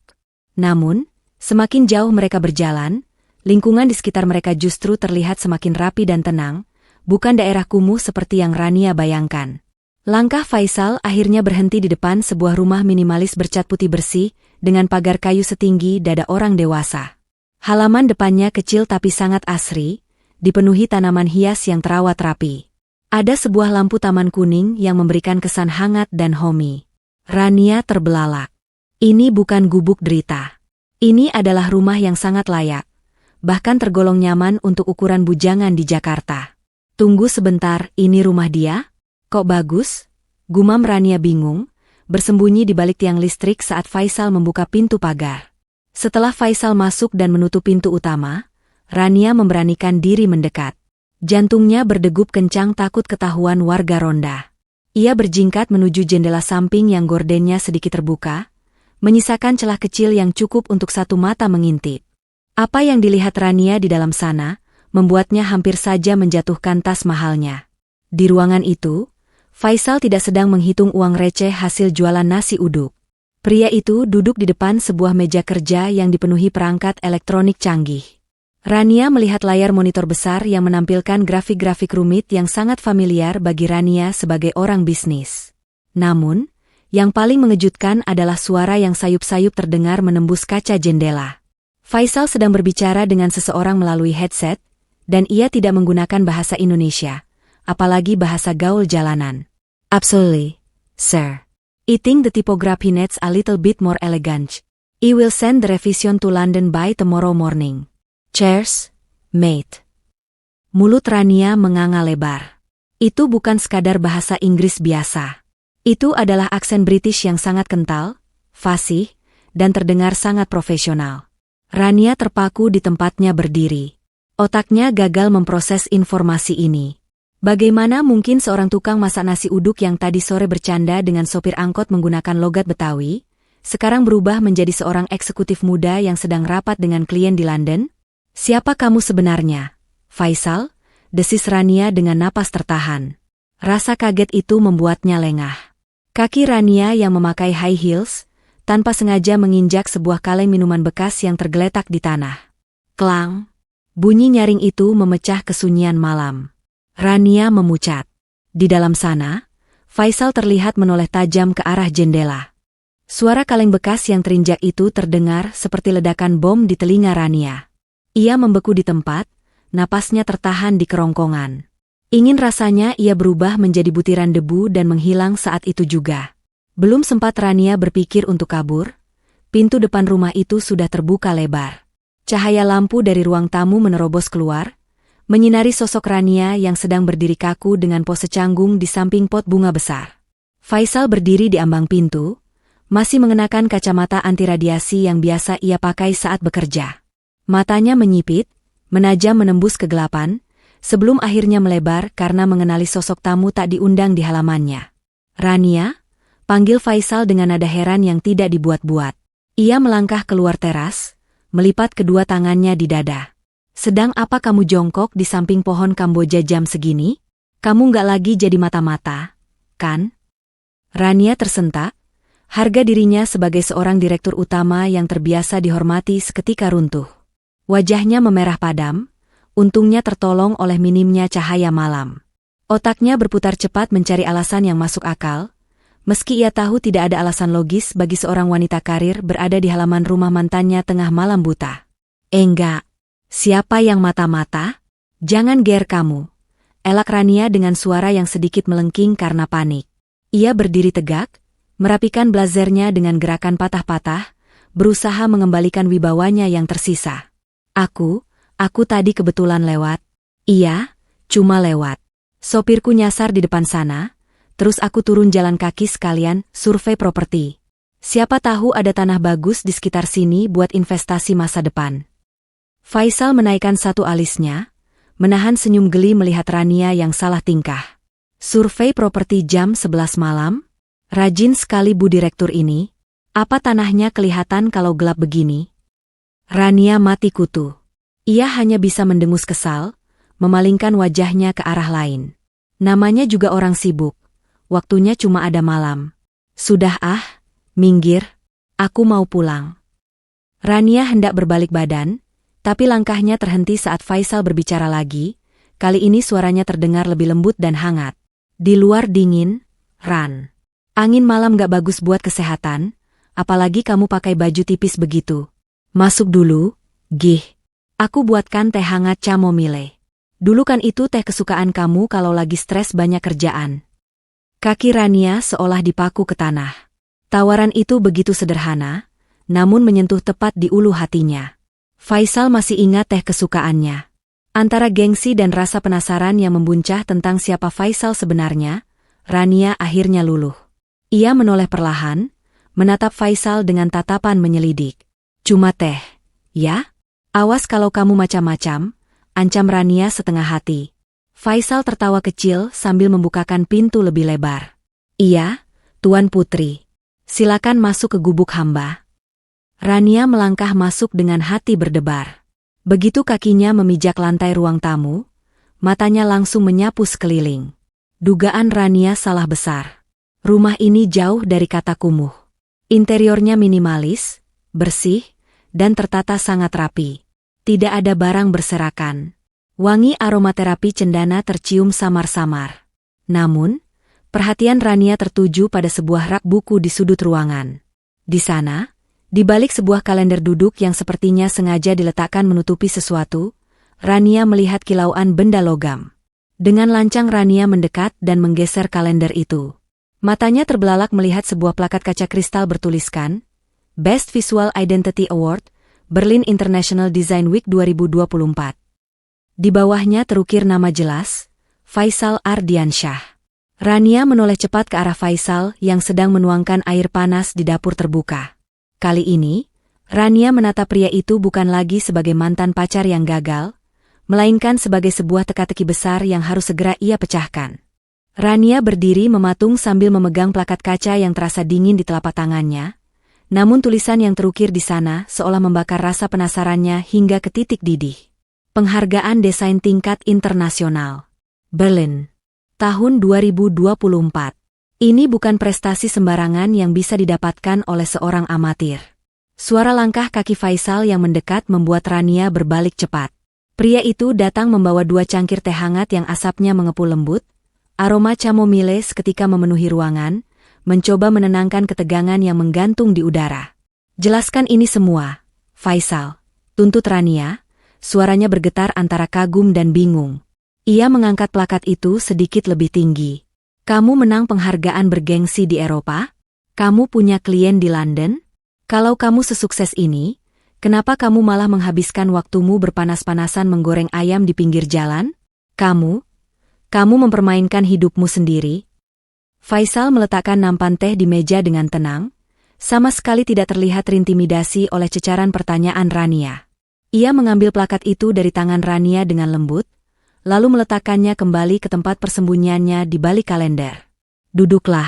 Namun, semakin jauh mereka berjalan, lingkungan di sekitar mereka justru terlihat semakin rapi dan tenang, bukan daerah kumuh seperti yang Rania bayangkan. Langkah Faisal akhirnya berhenti di depan sebuah rumah minimalis bercat putih bersih dengan pagar kayu setinggi dada orang dewasa. Halaman depannya kecil tapi sangat asri, dipenuhi tanaman hias yang terawat rapi. Ada sebuah lampu taman kuning yang memberikan kesan hangat dan homey. Rania terbelalak. Ini bukan gubuk derita. Ini adalah rumah yang sangat layak, bahkan tergolong nyaman untuk ukuran bujangan di Jakarta. Tunggu sebentar, ini rumah dia? Kok bagus? Gumam Rania bingung, bersembunyi di balik tiang listrik saat Faisal membuka pintu pagar. Setelah Faisal masuk dan menutup pintu utama, Rania memberanikan diri mendekat. Jantungnya berdegup kencang takut ketahuan warga ronda. Ia berjingkat menuju jendela samping yang gordennya sedikit terbuka, menyisakan celah kecil yang cukup untuk satu mata mengintip. Apa yang dilihat Rania di dalam sana, membuatnya hampir saja menjatuhkan tas mahalnya. Di ruangan itu, Faisal tidak sedang menghitung uang receh hasil jualan nasi uduk. Pria itu duduk di depan sebuah meja kerja yang dipenuhi perangkat elektronik canggih. Rania melihat layar monitor besar yang menampilkan grafik-grafik rumit yang sangat familiar bagi Rania sebagai orang bisnis. Namun, yang paling mengejutkan adalah suara yang sayup-sayup terdengar menembus kaca jendela. Faisal sedang berbicara dengan seseorang melalui headset, dan ia tidak menggunakan bahasa Indonesia, apalagi bahasa gaul jalanan. Absolutely, sir. I think the typography needs a little bit more elegant. I will send the revision to London by tomorrow morning. Cheers, mate. Mulut Rania menganga lebar. Itu bukan sekadar bahasa Inggris biasa. Itu adalah aksen British yang sangat kental, fasih, dan terdengar sangat profesional. Rania terpaku di tempatnya berdiri. Otaknya gagal memproses informasi ini. Bagaimana mungkin seorang tukang masak nasi uduk yang tadi sore bercanda dengan sopir angkot menggunakan logat Betawi, sekarang berubah menjadi seorang eksekutif muda yang sedang rapat dengan klien di London? Siapa kamu sebenarnya, Faisal? Desis Rania dengan napas tertahan. Rasa kaget itu membuatnya lengah. Kaki Rania yang memakai high heels, tanpa sengaja menginjak sebuah kaleng minuman bekas yang tergeletak di tanah. Klang! Bunyi nyaring itu memecah kesunyian malam. Rania memucat. Di dalam sana, Faisal terlihat menoleh tajam ke arah jendela. Suara kaleng bekas yang terinjak itu terdengar seperti ledakan bom di telinga Rania. Ia membeku di tempat, napasnya tertahan di kerongkongan. Ingin rasanya ia berubah menjadi butiran debu dan menghilang saat itu juga. Belum sempat Rania berpikir untuk kabur, pintu depan rumah itu sudah terbuka lebar. Cahaya lampu dari ruang tamu menerobos keluar, menyinari sosok Rania yang sedang berdiri kaku dengan pose canggung di samping pot bunga besar. Faisal berdiri di ambang pintu, masih mengenakan kacamata anti radiasi yang biasa ia pakai saat bekerja. Matanya menyipit, menajam menembus kegelapan, sebelum akhirnya melebar karena mengenali sosok tamu tak diundang di halamannya. Rania, panggil Faisal dengan nada heran yang tidak dibuat-buat. Ia melangkah keluar teras, melipat kedua tangannya di dada. Sedang apa kamu jongkok di samping pohon Kamboja jam segini? Kamu nggak lagi jadi mata-mata, kan? Rania tersentak, harga dirinya sebagai seorang direktur utama yang terbiasa dihormati seketika runtuh. Wajahnya memerah padam, untungnya tertolong oleh minimnya cahaya malam. Otaknya berputar cepat mencari alasan yang masuk akal, meski ia tahu tidak ada alasan logis bagi seorang wanita karir berada di halaman rumah mantannya tengah malam buta. Enggak. Siapa yang mata-mata? Jangan ger kamu. Elak Rania dengan suara yang sedikit melengking karena panik. Ia berdiri tegak, merapikan blazernya dengan gerakan patah-patah, berusaha mengembalikan wibawanya yang tersisa. Aku tadi kebetulan lewat. Iya, cuma lewat. Sopirku nyasar di depan sana, terus aku turun jalan kaki sekalian survei properti. Siapa tahu ada tanah bagus di sekitar sini buat investasi masa depan. Faisal menaikkan satu alisnya, menahan senyum geli melihat Rania yang salah tingkah. Survei properti jam 11 malam? Rajin sekali Bu Direktur ini. Apa tanahnya kelihatan kalau gelap begini? Rania mati kutu. Ia hanya bisa mendengus kesal, memalingkan wajahnya ke arah lain. Namanya juga orang sibuk. Waktunya cuma ada malam. Sudah minggir. Aku mau pulang. Rania hendak berbalik badan, tapi langkahnya terhenti saat Faisal berbicara lagi. Kali ini suaranya terdengar lebih lembut dan hangat. Di luar dingin, Ran. Angin malam gak bagus buat kesehatan, apalagi kamu pakai baju tipis begitu. Masuk dulu, Gih. Aku buatkan teh hangat chamomile. Dulu kan itu teh kesukaan kamu kalau lagi stres banyak kerjaan. Kaki Rania seolah dipaku ke tanah. Tawaran itu begitu sederhana, namun menyentuh tepat di ulu hatinya. Faisal masih ingat teh kesukaannya. Antara gengsi dan rasa penasaran yang membuncah tentang siapa Faisal sebenarnya, Rania akhirnya luluh. Ia menoleh perlahan, menatap Faisal dengan tatapan menyelidik. Cuma teh, ya? Awas kalau kamu macam-macam, ancam Rania setengah hati. Faisal tertawa kecil sambil membukakan pintu lebih lebar. Iya, Tuan Putri. Silakan masuk ke gubuk hamba. Rania melangkah masuk dengan hati berdebar. Begitu kakinya memijak lantai ruang tamu, matanya langsung menyapu sekeliling. Dugaan Rania salah besar. Rumah ini jauh dari kata kumuh. Interiornya minimalis, bersih, dan tertata sangat rapi. Tidak ada barang berserakan. Wangi aromaterapi cendana tercium samar-samar. Namun, perhatian Rania tertuju pada sebuah rak buku di sudut ruangan. Di sana, di balik sebuah kalender duduk yang sepertinya sengaja diletakkan menutupi sesuatu, Rania melihat kilauan benda logam. Dengan lancang Rania mendekat dan menggeser kalender itu. Matanya terbelalak melihat sebuah plakat kaca kristal bertuliskan, Best Visual Identity Award, Berlin International Design Week 2024. Di bawahnya terukir nama jelas, Faisal Ardiansyah. Rania menoleh cepat ke arah Faisal yang sedang menuangkan air panas di dapur terbuka. Kali ini, Rania menatap pria itu bukan lagi sebagai mantan pacar yang gagal, melainkan sebagai sebuah teka-teki besar yang harus segera ia pecahkan. Rania berdiri mematung sambil memegang plakat kaca yang terasa dingin di telapak tangannya, namun tulisan yang terukir di sana seolah membakar rasa penasarannya hingga ke titik didih. Penghargaan Desain Tingkat Internasional. Berlin. Tahun 2024. Ini bukan prestasi sembarangan yang bisa didapatkan oleh seorang amatir. Suara langkah kaki Faisal yang mendekat membuat Rania berbalik cepat. Pria itu datang membawa 2 cangkir teh hangat yang asapnya mengepul lembut. Aroma chamomile seketika memenuhi ruangan, mencoba menenangkan ketegangan yang menggantung di udara. Jelaskan ini semua, Faisal, tuntut Rania, suaranya bergetar antara kagum dan bingung. Ia mengangkat plakat itu sedikit lebih tinggi. Kamu menang penghargaan bergengsi di Eropa? Kamu punya klien di London? Kalau kamu sesukses ini, kenapa kamu malah menghabiskan waktumu berpanas-panasan menggoreng ayam di pinggir jalan? Kamu mempermainkan hidupmu sendiri? Faisal meletakkan nampan teh di meja dengan tenang, sama sekali tidak terlihat terintimidasi oleh cecaran pertanyaan Rania. Ia mengambil plakat itu dari tangan Rania dengan lembut, lalu meletakkannya kembali ke tempat persembunyiannya di balik kalender. Duduklah,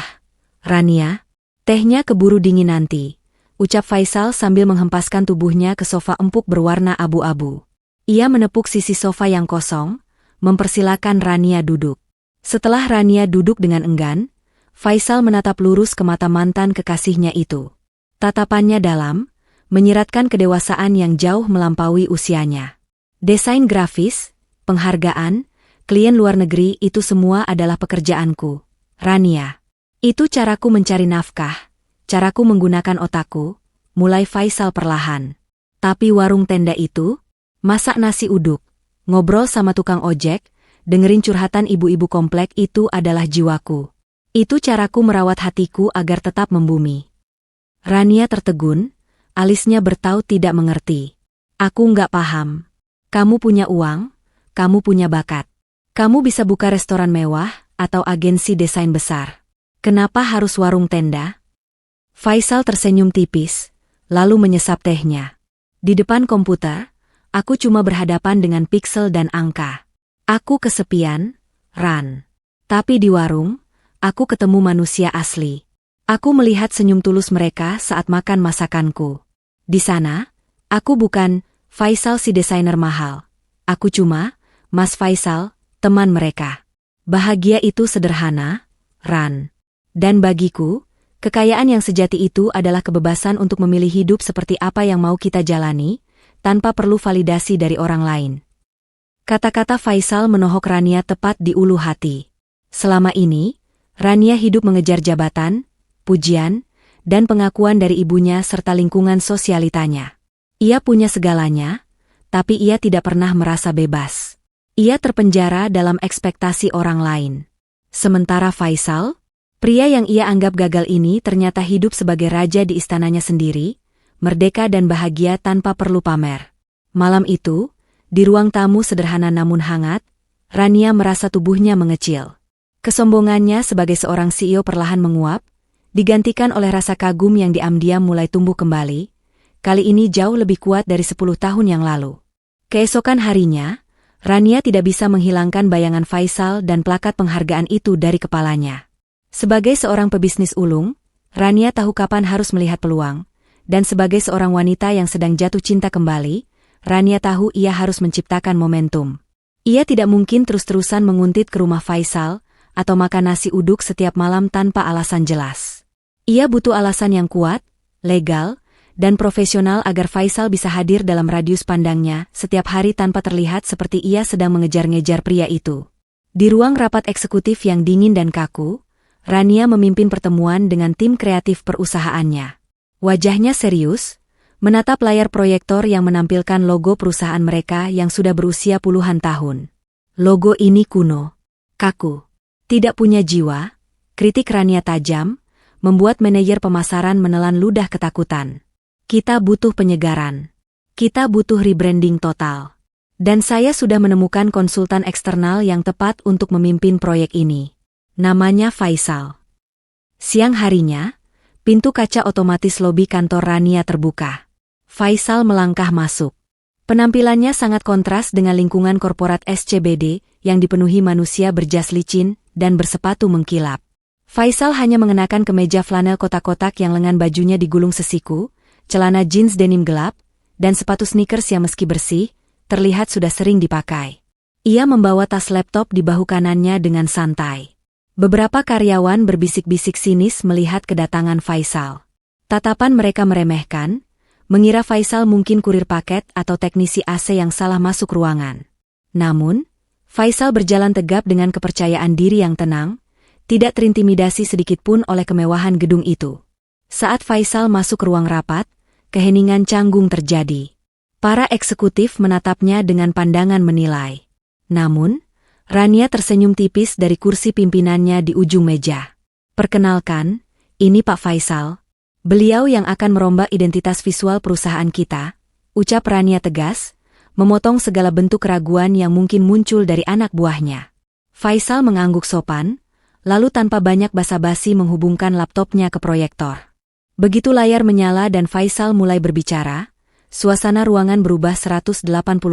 Rania. Tehnya keburu dingin nanti, ucap Faisal sambil menghempaskan tubuhnya ke sofa empuk berwarna abu-abu. Ia menepuk sisi sofa yang kosong, mempersilakan Rania duduk. Setelah Rania duduk dengan enggan, Faisal menatap lurus ke mata mantan kekasihnya itu. Tatapannya dalam, menyiratkan kedewasaan yang jauh melampaui usianya. Desain grafis, penghargaan, klien luar negeri itu semua adalah pekerjaanku, Rania. Itu caraku mencari nafkah, caraku menggunakan otakku, mulai Faisal perlahan. Tapi warung tenda itu, masak nasi uduk, ngobrol sama tukang ojek, dengerin curhatan ibu-ibu komplek itu adalah jiwaku. Itu caraku merawat hatiku agar tetap membumi. Rania tertegun, alisnya bertaut tidak mengerti. Aku nggak paham. Kamu punya uang, kamu punya bakat. Kamu bisa buka restoran mewah atau agensi desain besar. Kenapa harus warung tenda? Faisal tersenyum tipis, lalu menyesap tehnya. Di depan komputer, aku cuma berhadapan dengan piksel dan angka. Aku kesepian, Ran. Tapi di warung, aku ketemu manusia asli. Aku melihat senyum tulus mereka saat makan masakanku. Di sana, aku bukan Faisal si desainer mahal. Aku cuma Mas Faisal, teman mereka. Bahagia itu sederhana, Ran. Dan bagiku, kekayaan yang sejati itu adalah kebebasan untuk memilih hidup seperti apa yang mau kita jalani, tanpa perlu validasi dari orang lain. Kata-kata Faisal menohok Rania tepat di ulu hati. Selama ini, Rania hidup mengejar jabatan, pujian, dan pengakuan dari ibunya serta lingkungan sosialitanya. Ia punya segalanya, tapi ia tidak pernah merasa bebas. Ia terpenjara dalam ekspektasi orang lain. Sementara Faisal, pria yang ia anggap gagal ini ternyata hidup sebagai raja di istananya sendiri, merdeka dan bahagia tanpa perlu pamer. Malam itu, Di ruang tamu sederhana namun hangat, Rania merasa tubuhnya mengecil. Kesombongannya sebagai seorang CEO perlahan menguap, digantikan oleh rasa kagum yang diam-diam mulai tumbuh kembali, kali ini jauh lebih kuat dari 10 tahun yang lalu. Keesokan harinya, Rania tidak bisa menghilangkan bayangan Faisal dan plakat penghargaan itu dari kepalanya. Sebagai seorang pebisnis ulung, Rania tahu kapan harus melihat peluang, dan sebagai seorang wanita yang sedang jatuh cinta kembali, Rania tahu ia harus menciptakan momentum. Ia tidak mungkin terus-terusan menguntit ke rumah Faisal atau makan nasi uduk setiap malam tanpa alasan jelas. Ia butuh alasan yang kuat, legal, dan profesional agar Faisal bisa hadir dalam radius pandangnya setiap hari tanpa terlihat seperti ia sedang mengejar-ngejar pria itu. Di ruang rapat eksekutif yang dingin dan kaku, Rania memimpin pertemuan dengan tim kreatif perusahaannya. Wajahnya serius, menatap layar proyektor yang menampilkan logo perusahaan mereka yang sudah berusia puluhan tahun. Logo ini kuno, kaku, tidak punya jiwa, kritik Rania tajam, membuat manajer pemasaran menelan ludah ketakutan. Kita butuh penyegaran. Kita butuh rebranding total. Dan saya sudah menemukan konsultan eksternal yang tepat untuk memimpin proyek ini. Namanya Faisal. Siang harinya, pintu kaca otomatis lobi kantor Rania terbuka. Faisal melangkah masuk. Penampilannya sangat kontras dengan lingkungan korporat SCBD yang dipenuhi manusia berjas licin dan bersepatu mengkilap. Faisal hanya mengenakan kemeja flanel kotak-kotak yang lengan bajunya digulung sesiku, celana jeans denim gelap, dan sepatu sneakers yang meski bersih, terlihat sudah sering dipakai. Ia membawa tas laptop di bahu kanannya dengan santai. Beberapa karyawan berbisik-bisik sinis melihat kedatangan Faisal. Tatapan mereka meremehkan, mengira Faisal mungkin kurir paket atau teknisi AC yang salah masuk ruangan. Namun, Faisal berjalan tegap dengan kepercayaan diri yang tenang, tidak terintimidasi sedikitpun oleh kemewahan gedung itu. Saat Faisal masuk ruang rapat, keheningan canggung terjadi. Para eksekutif menatapnya dengan pandangan menilai. Namun, Rania tersenyum tipis dari kursi pimpinannya di ujung meja. Perkenalkan, ini Pak Faisal. Beliau yang akan merombak identitas visual perusahaan kita, ucap Rania tegas, memotong segala bentuk keraguan yang mungkin muncul dari anak buahnya. Faisal mengangguk sopan, lalu tanpa banyak basa-basi menghubungkan laptopnya ke proyektor. Begitu layar menyala dan Faisal mulai berbicara, suasana ruangan berubah 180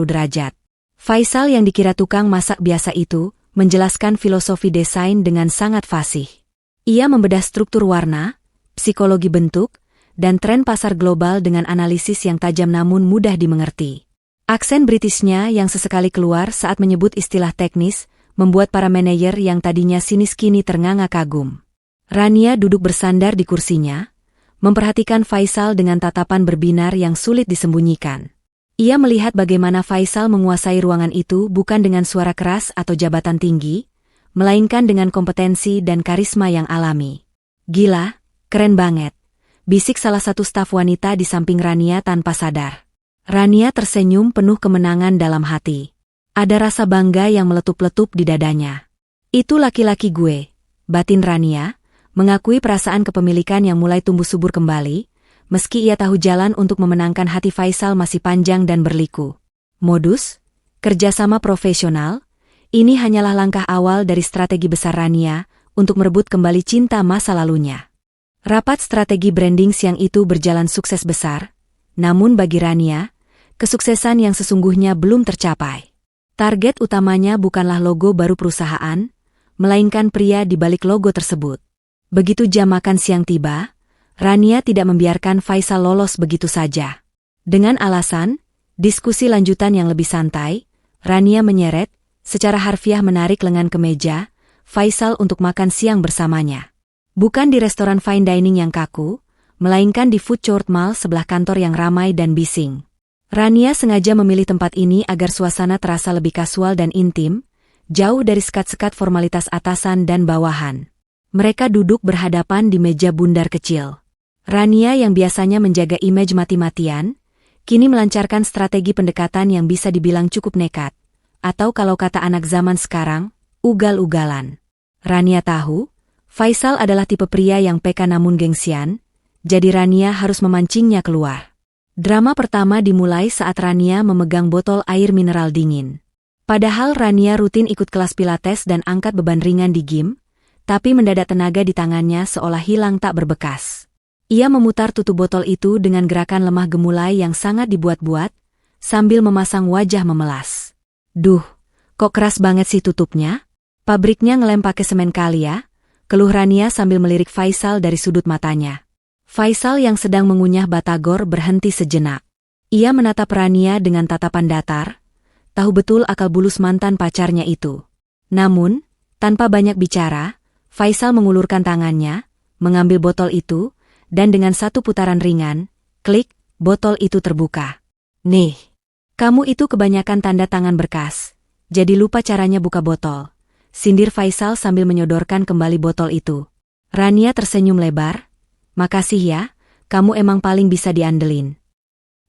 derajat. Faisal yang dikira tukang masak biasa itu, menjelaskan filosofi desain dengan sangat fasih. Ia membedah struktur warna, psikologi bentuk, dan tren pasar global dengan analisis yang tajam namun mudah dimengerti. Aksen Britishnya yang sesekali keluar saat menyebut istilah teknis, membuat para manajer yang tadinya sinis kini ternganga kagum. Rania duduk bersandar di kursinya, memperhatikan Faisal dengan tatapan berbinar yang sulit disembunyikan. Ia melihat bagaimana Faisal menguasai ruangan itu bukan dengan suara keras atau jabatan tinggi, melainkan dengan kompetensi dan karisma yang alami. Gila, keren banget, bisik salah satu staf wanita di samping Rania tanpa sadar. Rania tersenyum penuh kemenangan dalam hati. Ada rasa bangga yang meletup-letup di dadanya. Itu laki-laki gue, batin Rania, mengakui perasaan kepemilikan yang mulai tumbuh subur kembali, meski ia tahu jalan untuk memenangkan hati Faisal masih panjang dan berliku. Modus, kerjasama profesional, ini hanyalah langkah awal dari strategi besar Rania untuk merebut kembali cinta masa lalunya. Rapat strategi branding siang itu berjalan sukses besar, namun bagi Rania, kesuksesan yang sesungguhnya belum tercapai. Target utamanya bukanlah logo baru perusahaan, melainkan pria di balik logo tersebut. Begitu jam makan siang tiba, Rania tidak membiarkan Faisal lolos begitu saja. Dengan alasan, diskusi lanjutan yang lebih santai, Rania menyeret, secara harfiah menarik lengan kemeja, Faisal untuk makan siang bersamanya. Bukan di restoran fine dining yang kaku, melainkan di food court mall sebelah kantor yang ramai dan bising. Rania sengaja memilih tempat ini agar suasana terasa lebih kasual dan intim, jauh dari sekat-sekat formalitas atasan dan bawahan. Mereka duduk berhadapan di meja bundar kecil. Rania yang biasanya menjaga image mati-matian, kini melancarkan strategi pendekatan yang bisa dibilang cukup nekat, atau kalau kata anak zaman sekarang, ugal-ugalan. Rania tahu, Faisal adalah tipe pria yang peka namun gengsian, jadi Rania harus memancingnya keluar. Drama pertama dimulai saat Rania memegang botol air mineral dingin. Padahal Rania rutin ikut kelas pilates dan angkat beban ringan di gym, tapi mendadak tenaga di tangannya seolah hilang tak berbekas. Ia memutar tutup botol itu dengan gerakan lemah gemulai yang sangat dibuat-buat, sambil memasang wajah memelas. Duh, kok keras banget sih tutupnya? Pabriknya ngelem pakai semen kali ya? Keluh Rania sambil melirik Faisal dari sudut matanya. Faisal yang sedang mengunyah batagor berhenti sejenak. Ia menatap Rania dengan tatapan datar, tahu betul akal bulus mantan pacarnya itu. Namun, tanpa banyak bicara, Faisal mengulurkan tangannya, mengambil botol itu, dan dengan satu putaran ringan, klik, botol itu terbuka. Nih, kamu itu kebanyakan tanda tangan berkas, jadi lupa caranya buka botol, sindir Faisal sambil menyodorkan kembali botol itu. Rania tersenyum lebar, makasih ya, kamu emang paling bisa diandelin.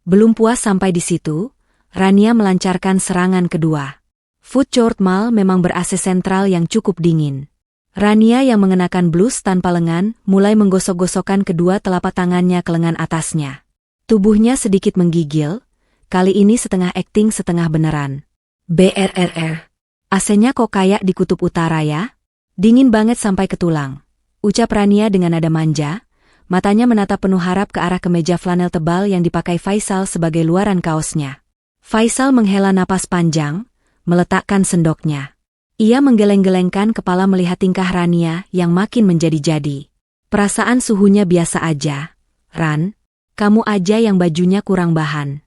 Belum puas sampai di situ, Rania melancarkan serangan kedua. Food Court Mall memang ber-AC sentral yang cukup dingin. Rania yang mengenakan blus tanpa lengan mulai menggosok-gosokkan kedua telapak tangannya ke lengan atasnya. Tubuhnya sedikit menggigil, kali ini setengah akting setengah beneran. BRRR. AC-nya kok kayak di kutub utara ya? Dingin banget sampai ke tulang, ucap Rania dengan nada manja. Matanya menatap penuh harap ke arah kemeja flanel tebal yang dipakai Faisal sebagai luaran kaosnya. Faisal menghela napas panjang, meletakkan sendoknya. Ia menggeleng-gelengkan kepala melihat tingkah Rania yang makin menjadi-jadi. Perasaan suhunya biasa aja. Ran, kamu aja yang bajunya kurang bahan.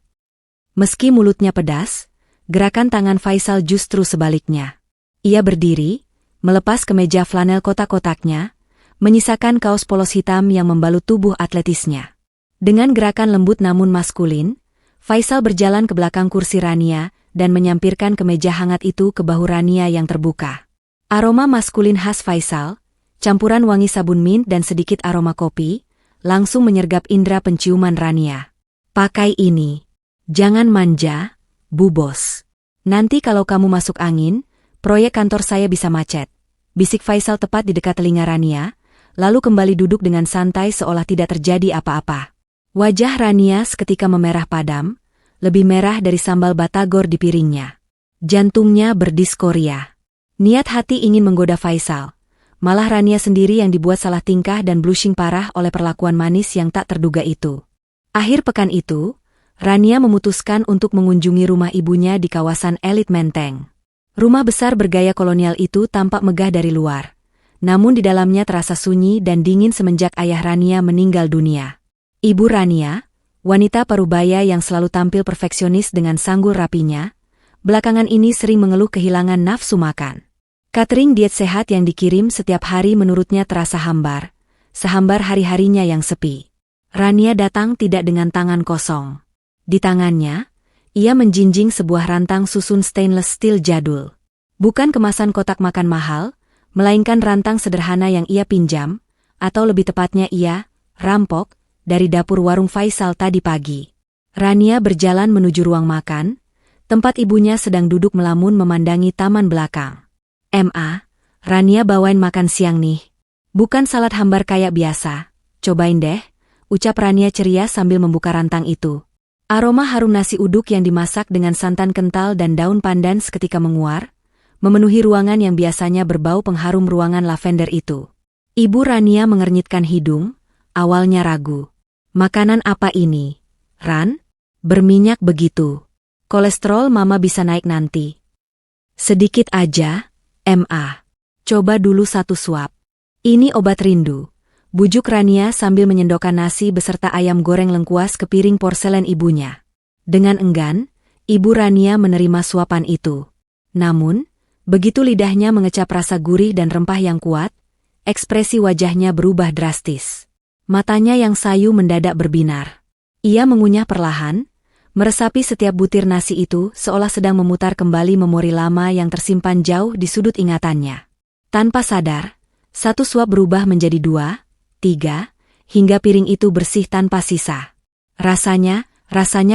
Meski mulutnya pedas, gerakan tangan Faisal justru sebaliknya. Ia berdiri, melepas kemeja flanel kotak-kotaknya, menyisakan kaos polos hitam yang membalut tubuh atletisnya. Dengan gerakan lembut namun maskulin, Faisal berjalan ke belakang kursi Rania dan menyampirkan kemeja hangat itu ke bahu Rania yang terbuka. Aroma maskulin khas Faisal, campuran wangi sabun mint dan sedikit aroma kopi, langsung menyergap indera penciuman Rania. Pakai ini. Jangan manja, Bu Bos. Nanti kalau kamu masuk angin, proyek kantor saya bisa macet. Bisik Faisal tepat di dekat telinga Rania, lalu kembali duduk dengan santai seolah tidak terjadi apa-apa. Wajah Rania seketika memerah padam, lebih merah dari sambal batagor di piringnya. Jantungnya berdiskoria. Niat hati ingin menggoda Faisal, malah Rania sendiri yang dibuat salah tingkah dan blushing parah oleh perlakuan manis yang tak terduga itu. Akhir pekan itu, Rania memutuskan untuk mengunjungi rumah ibunya di kawasan elit Menteng. Rumah besar bergaya kolonial itu tampak megah dari luar. Namun di dalamnya terasa sunyi dan dingin semenjak ayah Rania meninggal dunia. Ibu Rania, wanita parubaya yang selalu tampil perfeksionis dengan sanggul rapinya, belakangan ini sering mengeluh kehilangan nafsu makan. Catering diet sehat yang dikirim setiap hari menurutnya terasa hambar, sehambar hari-harinya yang sepi. Rania datang tidak dengan tangan kosong. Di tangannya, ia menjinjing sebuah rantang susun stainless steel jadul. Bukan kemasan kotak makan mahal, melainkan rantang sederhana yang ia pinjam, atau lebih tepatnya ia rampok, dari dapur warung Faisal tadi pagi. Rania berjalan menuju ruang makan, tempat ibunya sedang duduk melamun memandangi taman belakang. Rania bawain makan siang nih. Bukan salad hambar kayak biasa, cobain deh, ucap Rania ceria sambil membuka rantang itu. Aroma harum nasi uduk yang dimasak dengan santan kental dan daun pandan seketika menguar, memenuhi ruangan yang biasanya berbau pengharum ruangan lavender itu. Ibu Rania mengernyitkan hidung, awalnya ragu. Makanan apa ini, Ran? Berminyak begitu. Kolesterol mama bisa naik nanti. Sedikit aja, Coba dulu satu suap. Ini obat rindu, bujuk Rania sambil menyendokkan nasi beserta ayam goreng lengkuas ke piring porselen ibunya. Dengan enggan, Ibu Rania menerima suapan itu. Namun, begitu lidahnya mengecap rasa gurih dan rempah yang kuat, ekspresi wajahnya berubah drastis. Matanya yang sayu mendadak berbinar. Ia mengunyah perlahan, meresapi setiap butir nasi itu seolah sedang memutar kembali memori lama yang tersimpan jauh di sudut ingatannya. Tanpa sadar, satu suap berubah menjadi 2, 3, hingga piring itu bersih tanpa sisa. Rasanya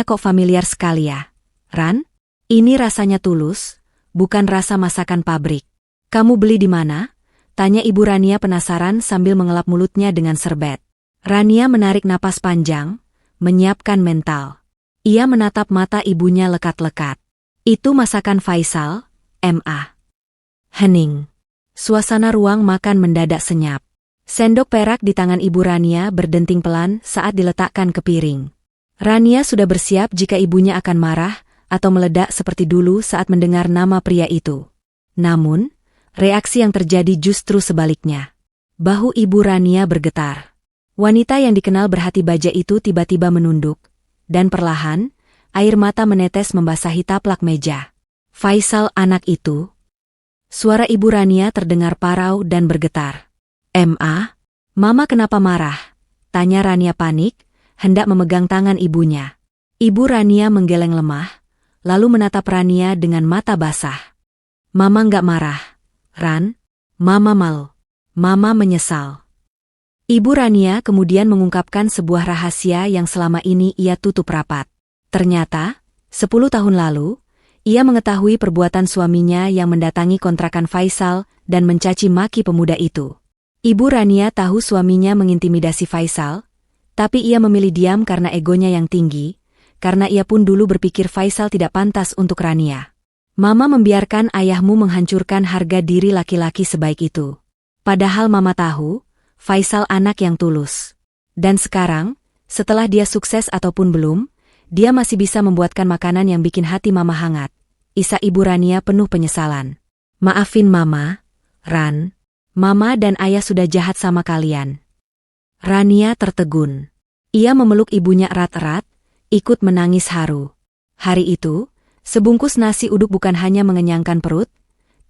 kok familiar sekali ya, Ran? Ini rasanya tulus, bukan rasa masakan pabrik. Kamu beli di mana? Tanya Ibu Rania penasaran sambil mengelap mulutnya dengan serbet. Rania menarik napas panjang, menyiapkan mental. Ia menatap mata ibunya lekat-lekat. Itu masakan Faisal, Ma. Hening. Suasana ruang makan mendadak senyap. Sendok perak di tangan Ibu Rania berdenting pelan saat diletakkan ke piring. Rania sudah bersiap jika ibunya akan marah atau meledak seperti dulu saat mendengar nama pria itu. Namun, reaksi yang terjadi justru sebaliknya. Bahu Ibu Rania bergetar. Wanita yang dikenal berhati baja itu tiba-tiba menunduk, dan perlahan, air mata menetes membasahi taplak meja. Faisal anak itu. Suara Ibu Rania terdengar parau dan bergetar. Ma, Mama kenapa marah? Tanya Rania panik, hendak memegang tangan ibunya. Ibu Rania menggeleng lemah, lalu menatap Rania dengan mata basah. Mama nggak marah, Ran. Mama malu. Mama menyesal. Ibu Rania kemudian mengungkapkan sebuah rahasia yang selama ini ia tutup rapat. Ternyata, 10 tahun lalu, ia mengetahui perbuatan suaminya yang mendatangi kontrakan Faisal dan mencaci maki pemuda itu. Ibu Rania tahu suaminya mengintimidasi Faisal, tapi ia memilih diam karena egonya yang tinggi, karena ia pun dulu berpikir Faisal tidak pantas untuk Rania. Mama membiarkan ayahmu menghancurkan harga diri laki-laki sebaik itu. Padahal Mama tahu, Faisal anak yang tulus. Dan sekarang, setelah dia sukses ataupun belum, dia masih bisa membuatkan makanan yang bikin hati Mama hangat. Isak Ibu Rania penuh penyesalan. Maafin Mama, Ran. Mama dan Ayah sudah jahat sama kalian. Rania tertegun. Ia memeluk ibunya erat-erat, ikut menangis haru. Hari itu, sebungkus nasi uduk bukan hanya mengenyangkan perut,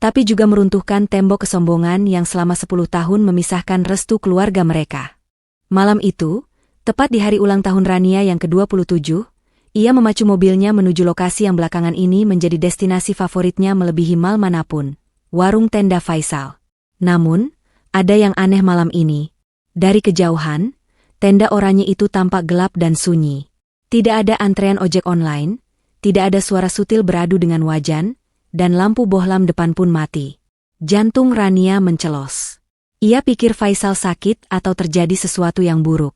tapi juga meruntuhkan tembok kesombongan yang selama 10 tahun memisahkan restu keluarga mereka. Malam itu, tepat di hari ulang tahun Rania yang ke-27, ia memacu mobilnya menuju lokasi yang belakangan ini menjadi destinasi favoritnya melebihi mal manapun, warung tenda Faisal. Namun, ada yang aneh malam ini. Dari kejauhan, tenda oranye itu tampak gelap dan sunyi. Tidak ada antrean ojek online, tidak ada suara sutil beradu dengan wajan, dan lampu bohlam depan pun mati. Jantung Rania mencelos. Ia pikir Faisal sakit atau terjadi sesuatu yang buruk.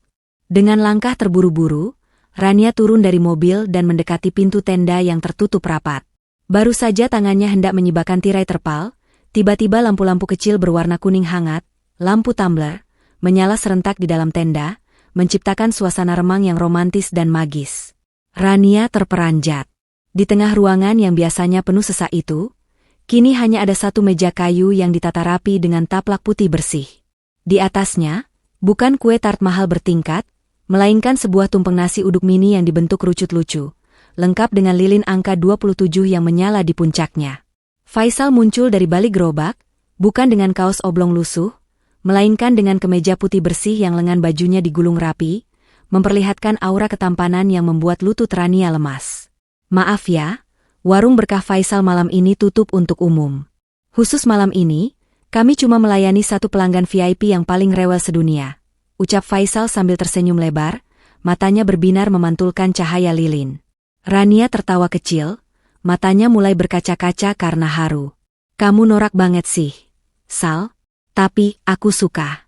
Dengan langkah terburu-buru, Rania turun dari mobil dan mendekati pintu tenda yang tertutup rapat. Baru saja tangannya hendak menyibakkan tirai terpal, tiba-tiba lampu-lampu kecil berwarna kuning hangat, lampu tumbler, menyala serentak di dalam tenda, menciptakan suasana remang yang romantis dan magis. Rania terperanjat. Di tengah ruangan yang biasanya penuh sesak itu, kini hanya ada satu meja kayu yang ditata rapi dengan taplak putih bersih. Di atasnya, bukan kue tart mahal bertingkat, melainkan sebuah tumpeng nasi uduk mini yang dibentuk rucut lucu, lengkap dengan lilin angka 27 yang menyala di puncaknya. Faisal muncul dari balik gerobak, bukan dengan kaos oblong lusuh, melainkan dengan kemeja putih bersih yang lengan bajunya digulung rapi, memperlihatkan aura ketampanan yang membuat lutut Rania lemas. Maaf ya, warung berkah Faisal malam ini tutup untuk umum. Khusus malam ini, kami cuma melayani satu pelanggan VIP yang paling rewel sedunia, ucap Faisal sambil tersenyum lebar, matanya berbinar memantulkan cahaya lilin. Rania tertawa kecil, matanya mulai berkaca-kaca karena haru. Kamu norak banget sih, Sal, tapi aku suka.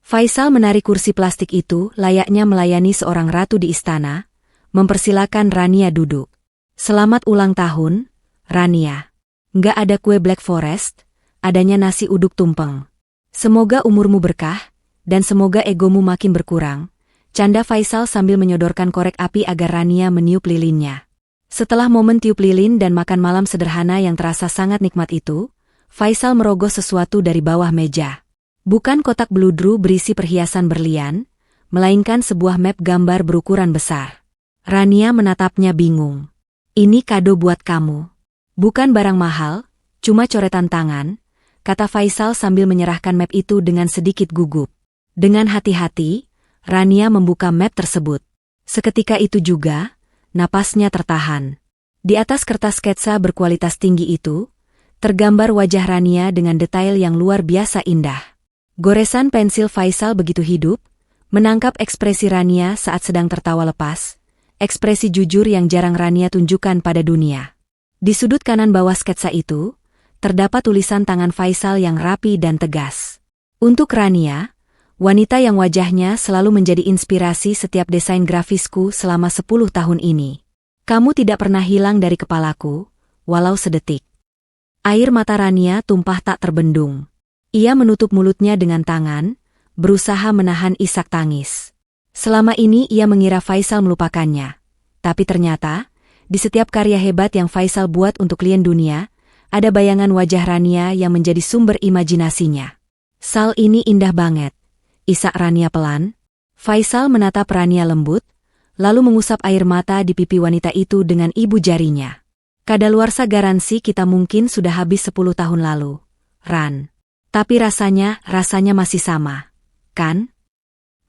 Faisal menarik kursi plastik itu layaknya melayani seorang ratu di istana, mempersilakan Rania duduk. Selamat ulang tahun, Rania. Nggak ada kue Black Forest, adanya nasi uduk tumpeng. Semoga umurmu berkah, dan semoga egomu makin berkurang, canda Faisal sambil menyodorkan korek api agar Rania meniup lilinnya. Setelah momen tiup lilin dan makan malam sederhana yang terasa sangat nikmat itu, Faisal merogoh sesuatu dari bawah meja. Bukan kotak beludru berisi perhiasan berlian, melainkan sebuah map gambar berukuran besar. Rania menatapnya bingung. Ini kado buat kamu. Bukan barang mahal, cuma coretan tangan, kata Faisal sambil menyerahkan map itu dengan sedikit gugup. Dengan hati-hati, Rania membuka map tersebut. Seketika itu juga, napasnya tertahan. Di atas kertas sketsa berkualitas tinggi itu, tergambar wajah Rania dengan detail yang luar biasa indah. Goresan pensil Faisal begitu hidup, menangkap ekspresi Rania saat sedang tertawa lepas, ekspresi jujur yang jarang Rania tunjukkan pada dunia. Di sudut kanan bawah sketsa itu, terdapat tulisan tangan Faisal yang rapi dan tegas. Untuk Rania, Wanita yang wajahnya selalu menjadi inspirasi setiap desain grafisku selama 10 tahun ini. Kamu tidak pernah hilang dari kepalaku, walau sedetik. Air mata Rania tumpah tak terbendung. Ia menutup mulutnya dengan tangan, berusaha menahan isak tangis. Selama ini ia mengira Faisal melupakannya. Tapi ternyata, di setiap karya hebat yang Faisal buat untuk klien dunia, ada bayangan wajah Rania yang menjadi sumber imajinasinya. Sal, ini indah banget, isak Rania pelan. Faisal menatap Rania lembut, lalu mengusap air mata di pipi wanita itu dengan ibu jarinya. Kadaluarsa garansi kita mungkin sudah habis 10 tahun lalu, Ran. Tapi rasanya masih sama, kan?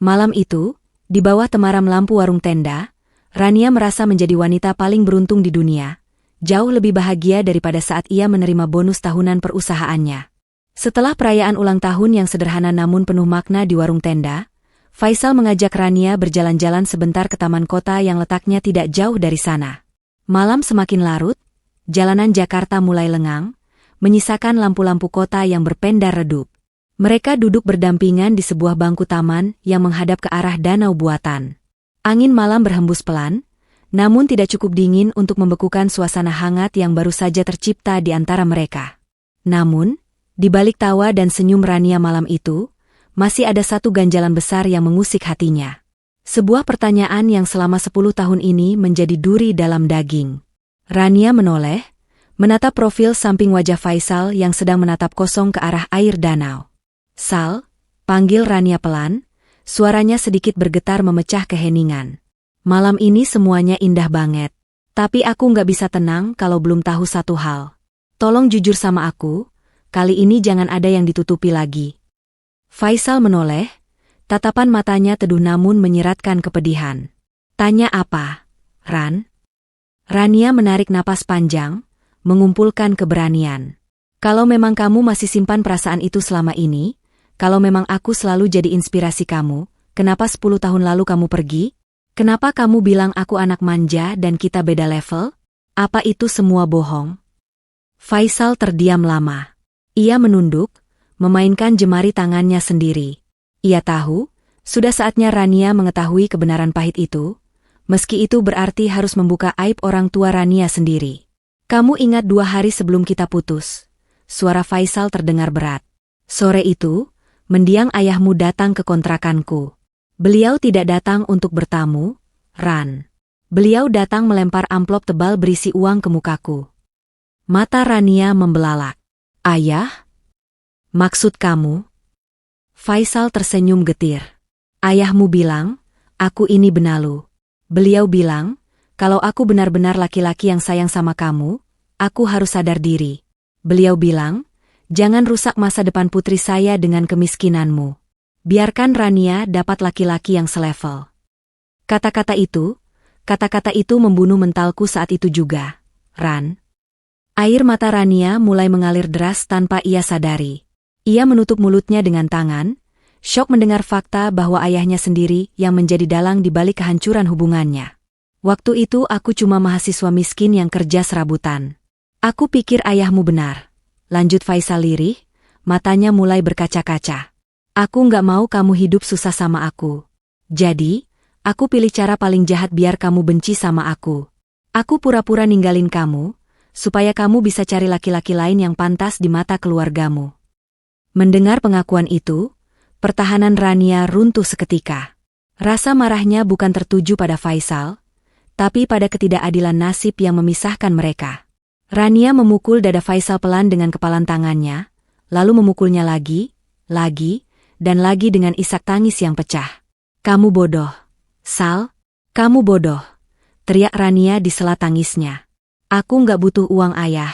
Malam itu, di bawah temaram lampu warung tenda, Rania merasa menjadi wanita paling beruntung di dunia, jauh lebih bahagia daripada saat ia menerima bonus tahunan perusahaannya. Setelah perayaan ulang tahun yang sederhana namun penuh makna di warung tenda, Faisal mengajak Rania berjalan-jalan sebentar ke taman kota yang letaknya tidak jauh dari sana. Malam semakin larut, jalanan Jakarta mulai lengang, menyisakan lampu-lampu kota yang berpendar redup. Mereka duduk berdampingan di sebuah bangku taman yang menghadap ke arah danau buatan. Angin malam berhembus pelan, namun tidak cukup dingin untuk membekukan suasana hangat yang baru saja tercipta di antara mereka. Namun, di balik tawa dan senyum Rania malam itu, masih ada satu ganjalan besar yang mengusik hatinya. Sebuah pertanyaan yang selama 10 tahun ini menjadi duri dalam daging. Rania menoleh, menatap profil samping wajah Faisal yang sedang menatap kosong ke arah air danau. Sal, panggil Rania pelan, suaranya sedikit bergetar memecah keheningan. Malam ini semuanya indah banget, tapi aku nggak bisa tenang kalau belum tahu satu hal. Tolong jujur sama aku. Kali ini jangan ada yang ditutupi lagi. Faisal menoleh, tatapan matanya teduh namun menyiratkan kepedihan. Tanya apa, Ran? Rania menarik napas panjang, mengumpulkan keberanian. Kalau memang kamu masih simpan perasaan itu selama ini, kalau memang aku selalu jadi inspirasi kamu, kenapa 10 tahun lalu kamu pergi? Kenapa kamu bilang aku anak manja dan kita beda level? Apa itu semua bohong? Faisal terdiam lama. Ia menunduk, memainkan jemari tangannya sendiri. Ia tahu, sudah saatnya Rania mengetahui kebenaran pahit itu, meski itu berarti harus membuka aib orang tua Rania sendiri. Kamu ingat 2 hari sebelum kita putus? Suara Faisal terdengar berat. Sore itu, mendiang ayahmu datang ke kontrakanku. Beliau tidak datang untuk bertamu, Ran. Beliau datang melempar amplop tebal berisi uang ke mukaku. Mata Rania membelalak. Ayah? Maksud kamu? Faisal tersenyum getir. Ayahmu bilang, aku ini benalu. Beliau bilang, kalau aku benar-benar laki-laki yang sayang sama kamu, aku harus sadar diri. Beliau bilang, jangan rusak masa depan putri saya dengan kemiskinanmu. Biarkan Rania dapat laki-laki yang selevel. Kata-kata itu membunuh mentalku saat itu juga, Ran. Air mata Rania mulai mengalir deras tanpa ia sadari. Ia menutup mulutnya dengan tangan, syok mendengar fakta bahwa ayahnya sendiri yang menjadi dalang di balik kehancuran hubungannya. Waktu itu aku cuma mahasiswa miskin yang kerja serabutan. Aku pikir ayahmu benar. Lanjut Faisal lirih, matanya mulai berkaca-kaca. Aku nggak mau kamu hidup susah sama aku. Jadi, aku pilih cara paling jahat biar kamu benci sama aku. Aku pura-pura ninggalin kamu, supaya kamu bisa cari laki-laki lain yang pantas di mata keluargamu. Mendengar pengakuan itu, pertahanan Rania runtuh seketika. Rasa marahnya bukan tertuju pada Faisal, tapi pada ketidakadilan nasib yang memisahkan mereka. Rania memukul dada Faisal pelan dengan kepalan tangannya, lalu memukulnya lagi, dan lagi dengan isak tangis yang pecah. Kamu bodoh, Sal, kamu bodoh, teriak Rania di sela tangisnya. Aku nggak butuh uang ayah.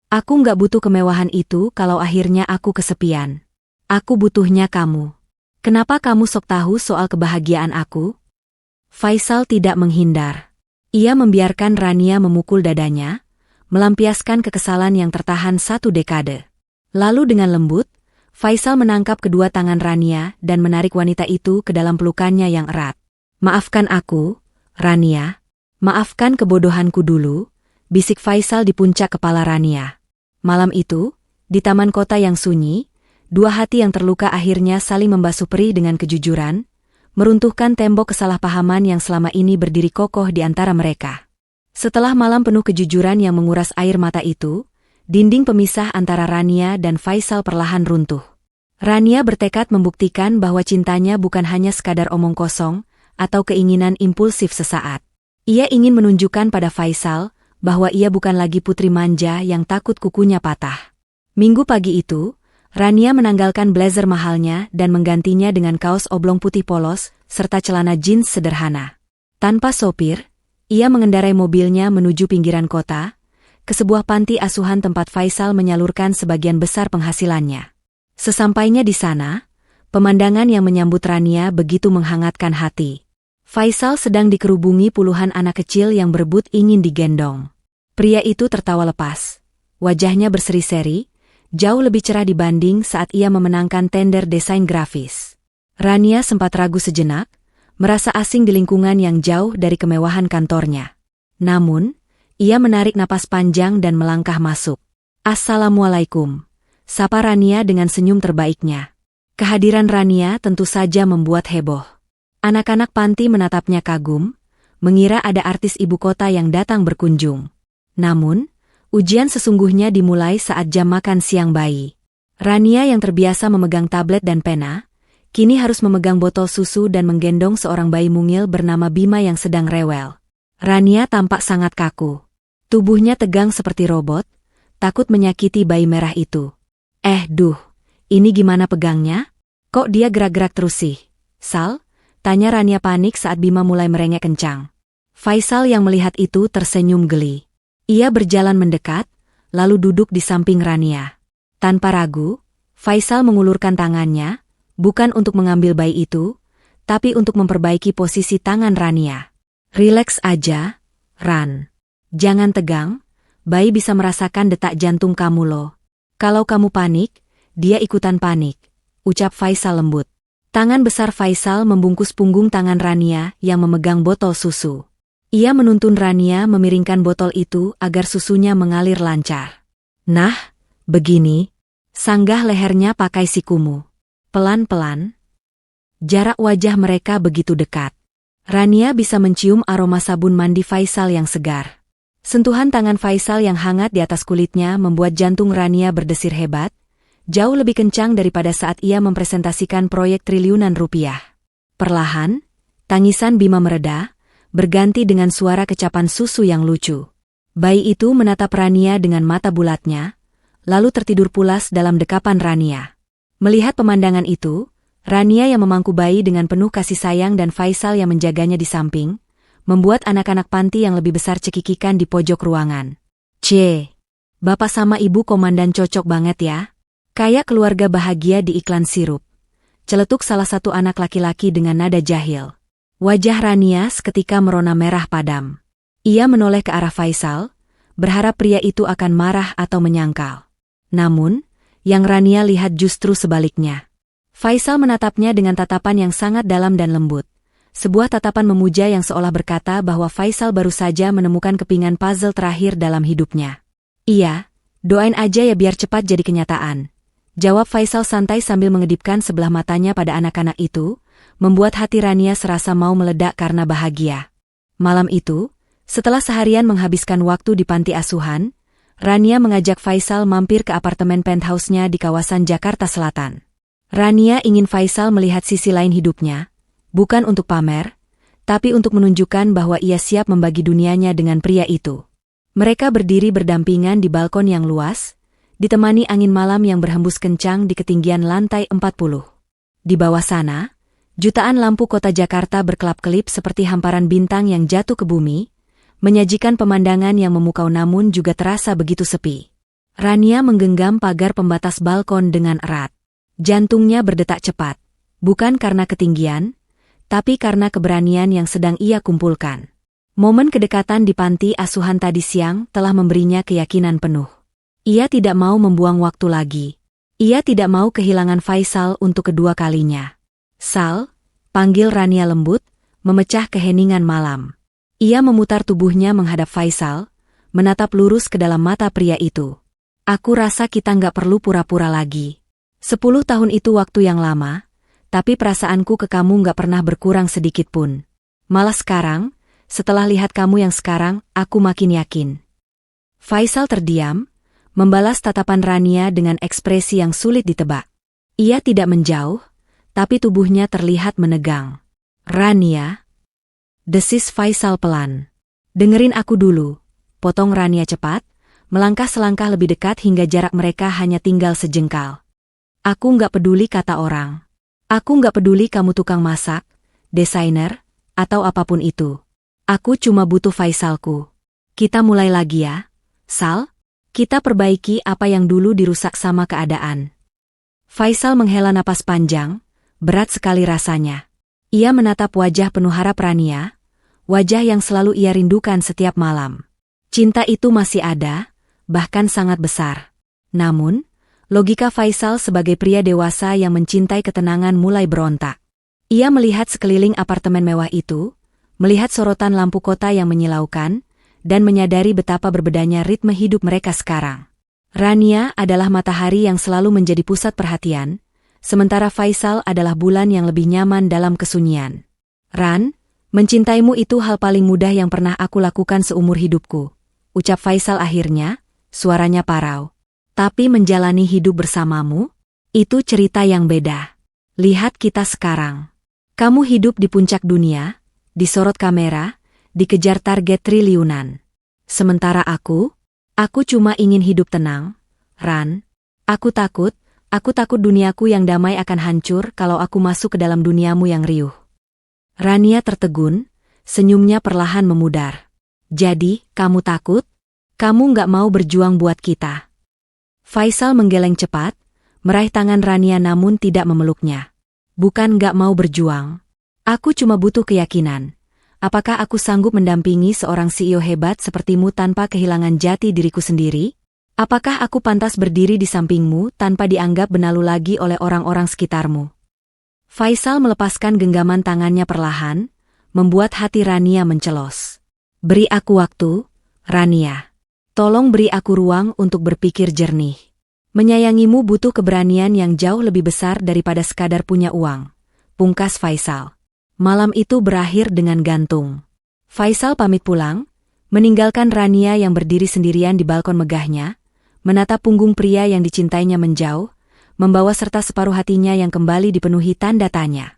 Aku nggak butuh kemewahan itu kalau akhirnya aku kesepian. Aku butuhnya kamu. Kenapa kamu sok tahu soal kebahagiaan aku? Faisal tidak menghindar. Ia membiarkan Rania memukul dadanya, melampiaskan kekesalan yang tertahan 1 dekade. Lalu dengan lembut, Faisal menangkap kedua tangan Rania dan menarik wanita itu ke dalam pelukannya yang erat. Maafkan aku, Rania. Maafkan kebodohanku dulu, bisik Faisal di puncak kepala Rania. Malam itu, di taman kota yang sunyi, Dua hati yang terluka akhirnya saling membasuh perih dengan kejujuran, meruntuhkan tembok kesalahpahaman yang selama ini berdiri kokoh di antara mereka. Setelah malam penuh kejujuran yang menguras air mata itu, dinding pemisah antara Rania dan Faisal perlahan runtuh. Rania bertekad membuktikan bahwa cintanya bukan hanya sekadar omong kosong atau keinginan impulsif sesaat. Ia ingin menunjukkan pada Faisal bahwa ia bukan lagi putri manja yang takut kukunya patah. Minggu pagi itu, Rania menanggalkan blazer mahalnya dan menggantinya dengan kaos oblong putih polos serta celana jeans sederhana. Tanpa sopir, ia mengendarai mobilnya menuju pinggiran kota, ke sebuah panti asuhan tempat Faisal menyalurkan sebagian besar penghasilannya. Sesampainya di sana, pemandangan yang menyambut Rania begitu menghangatkan hati. Faisal sedang dikerubungi puluhan anak kecil yang berebut ingin digendong. Pria itu tertawa lepas. Wajahnya berseri-seri, jauh lebih cerah dibanding saat ia memenangkan tender desain grafis. Rania sempat ragu sejenak, merasa asing di lingkungan yang jauh dari kemewahan kantornya. Namun, ia menarik napas panjang dan melangkah masuk. "Assalamualaikum," sapa Rania dengan senyum terbaiknya. Kehadiran Rania tentu saja membuat heboh. Anak-anak panti menatapnya kagum, mengira ada artis ibu kota yang datang berkunjung. Namun, ujian sesungguhnya dimulai saat jam makan siang bayi. Rania yang terbiasa memegang tablet dan pena, kini harus memegang botol susu dan menggendong seorang bayi mungil bernama Bima yang sedang rewel. Rania tampak sangat kaku. Tubuhnya tegang seperti robot, takut menyakiti bayi merah itu. Ini gimana pegangnya? Kok dia gerak-gerak terus sih? Sal? Tanya Rania panik saat Bima mulai merengek kencang. Faisal yang melihat itu tersenyum geli. Ia berjalan mendekat, lalu duduk di samping Rania. Tanpa ragu, Faisal mengulurkan tangannya, bukan untuk mengambil bayi itu, tapi untuk memperbaiki posisi tangan Rania. "Rileks aja, Ran. Jangan tegang, bayi bisa merasakan detak jantung kamu loh. Kalau kamu panik, dia ikutan panik," ucap Faisal lembut. Tangan besar Faisal membungkus punggung tangan Rania yang memegang botol susu. Ia menuntun Rania memiringkan botol itu agar susunya mengalir lancar. "Nah, begini." Sanggah lehernya pakai sikumu. Pelan-pelan. Jarak wajah mereka begitu dekat. Rania bisa mencium aroma sabun mandi Faisal yang segar. Sentuhan tangan Faisal yang hangat di atas kulitnya membuat jantung Rania berdesir hebat, jauh lebih kencang daripada saat ia mempresentasikan proyek triliunan rupiah. Perlahan, tangisan Bima mereda, berganti dengan suara kecapan susu yang lucu. Bayi itu menatap Rania dengan mata bulatnya, lalu tertidur pulas dalam dekapan Rania. Melihat pemandangan itu, Rania yang memangku bayi dengan penuh kasih sayang dan Faisal yang menjaganya di samping, membuat anak-anak panti yang lebih besar cekikikan di pojok ruangan. Bapak sama ibu komandan cocok banget ya. Kayak keluarga bahagia di iklan sirup. Celetuk salah satu anak laki-laki dengan nada jahil. Wajah Rania seketika merona merah padam. Ia menoleh ke arah Faisal, berharap pria itu akan marah atau menyangkal. Namun, yang Rania lihat justru sebaliknya. Faisal menatapnya dengan tatapan yang sangat dalam dan lembut. Sebuah tatapan memuja yang seolah berkata bahwa Faisal baru saja menemukan kepingan puzzle terakhir dalam hidupnya. "Iya, doain aja ya biar cepat jadi kenyataan," jawab Faisal santai sambil mengedipkan sebelah matanya pada anak-anak itu, membuat hati Rania serasa mau meledak karena bahagia. Malam itu, setelah seharian menghabiskan waktu di panti asuhan, Rania mengajak Faisal mampir ke apartemen penthouse-nya di kawasan Jakarta Selatan. Rania ingin Faisal melihat sisi lain hidupnya, bukan untuk pamer, tapi untuk menunjukkan bahwa ia siap membagi dunianya dengan pria itu. Mereka berdiri berdampingan di balkon yang luas, ditemani angin malam yang berhembus kencang di ketinggian lantai 40. Di bawah sana, jutaan lampu kota Jakarta berkelap-kelip seperti hamparan bintang yang jatuh ke bumi, menyajikan pemandangan yang memukau namun juga terasa begitu sepi. Rania menggenggam pagar pembatas balkon dengan erat. Jantungnya berdetak cepat, bukan karena ketinggian, tapi karena keberanian yang sedang ia kumpulkan. Momen kedekatan di panti asuhan tadi siang telah memberinya keyakinan penuh. Ia tidak mau membuang waktu lagi. Ia tidak mau kehilangan Faisal untuk kedua kalinya. "Sal," panggil Rania lembut, memecah keheningan malam. Ia memutar tubuhnya menghadap Faisal, menatap lurus ke dalam mata pria itu. "Aku rasa kita nggak perlu pura-pura lagi. 10 tahun itu waktu yang lama, tapi perasaanku ke kamu nggak pernah berkurang sedikit pun. Malah sekarang, setelah lihat kamu yang sekarang, aku makin yakin. Faisal terdiam, membalas tatapan Rania dengan ekspresi yang sulit ditebak. Ia tidak menjauh, tapi tubuhnya terlihat menegang. Rania, desis Faisal pelan. Dengerin aku dulu, potong Rania cepat, melangkah selangkah lebih dekat hingga jarak mereka hanya tinggal sejengkal. Aku nggak peduli kata orang. Aku nggak peduli kamu tukang masak, desainer, atau apapun itu. Aku cuma butuh Faisalku. Kita mulai lagi ya, Sal. Kita perbaiki apa yang dulu dirusak sama keadaan. Faisal menghela napas panjang, berat sekali rasanya. Ia menatap wajah penuh harap Rania, wajah yang selalu ia rindukan setiap malam. Cinta itu masih ada, bahkan sangat besar. Namun, logika Faisal sebagai pria dewasa yang mencintai ketenangan mulai berontak. Ia melihat sekeliling apartemen mewah itu, melihat sorotan lampu kota yang menyilaukan, dan menyadari betapa berbedanya ritme hidup mereka sekarang. Rania adalah matahari yang selalu menjadi pusat perhatian, sementara Faisal adalah bulan yang lebih nyaman dalam kesunyian. Ran, mencintaimu itu hal paling mudah yang pernah aku lakukan seumur hidupku, ucap Faisal akhirnya, suaranya parau. Tapi menjalani hidup bersamamu, itu cerita yang beda. Lihat kita sekarang. Kamu hidup di puncak dunia, disorot kamera, dikejar target triliunan. Sementara aku cuma ingin hidup tenang. Ran, aku takut duniaku yang damai akan hancur kalau aku masuk ke dalam duniamu yang riuh. Rania tertegun, senyumnya perlahan memudar. Jadi, kamu takut? Kamu nggak mau berjuang buat kita? Faisal menggeleng cepat, meraih tangan Rania namun tidak memeluknya. Bukan nggak mau berjuang. Aku cuma butuh keyakinan. Apakah aku sanggup mendampingi seorang CEO hebat sepertimu tanpa kehilangan jati diriku sendiri? Apakah aku pantas berdiri di sampingmu tanpa dianggap benalu lagi oleh orang-orang sekitarmu? Faisal melepaskan genggaman tangannya perlahan, membuat hati Rania mencelos. Beri aku waktu, Rania. Tolong beri aku ruang untuk berpikir jernih. Menyayangimu butuh keberanian yang jauh lebih besar daripada sekadar punya uang. Pungkas Faisal. Malam itu berakhir dengan gantung. Faisal pamit pulang, meninggalkan Rania yang berdiri sendirian di balkon megahnya, menatap punggung pria yang dicintainya menjauh, membawa serta separuh hatinya yang kembali dipenuhi tanda tanya.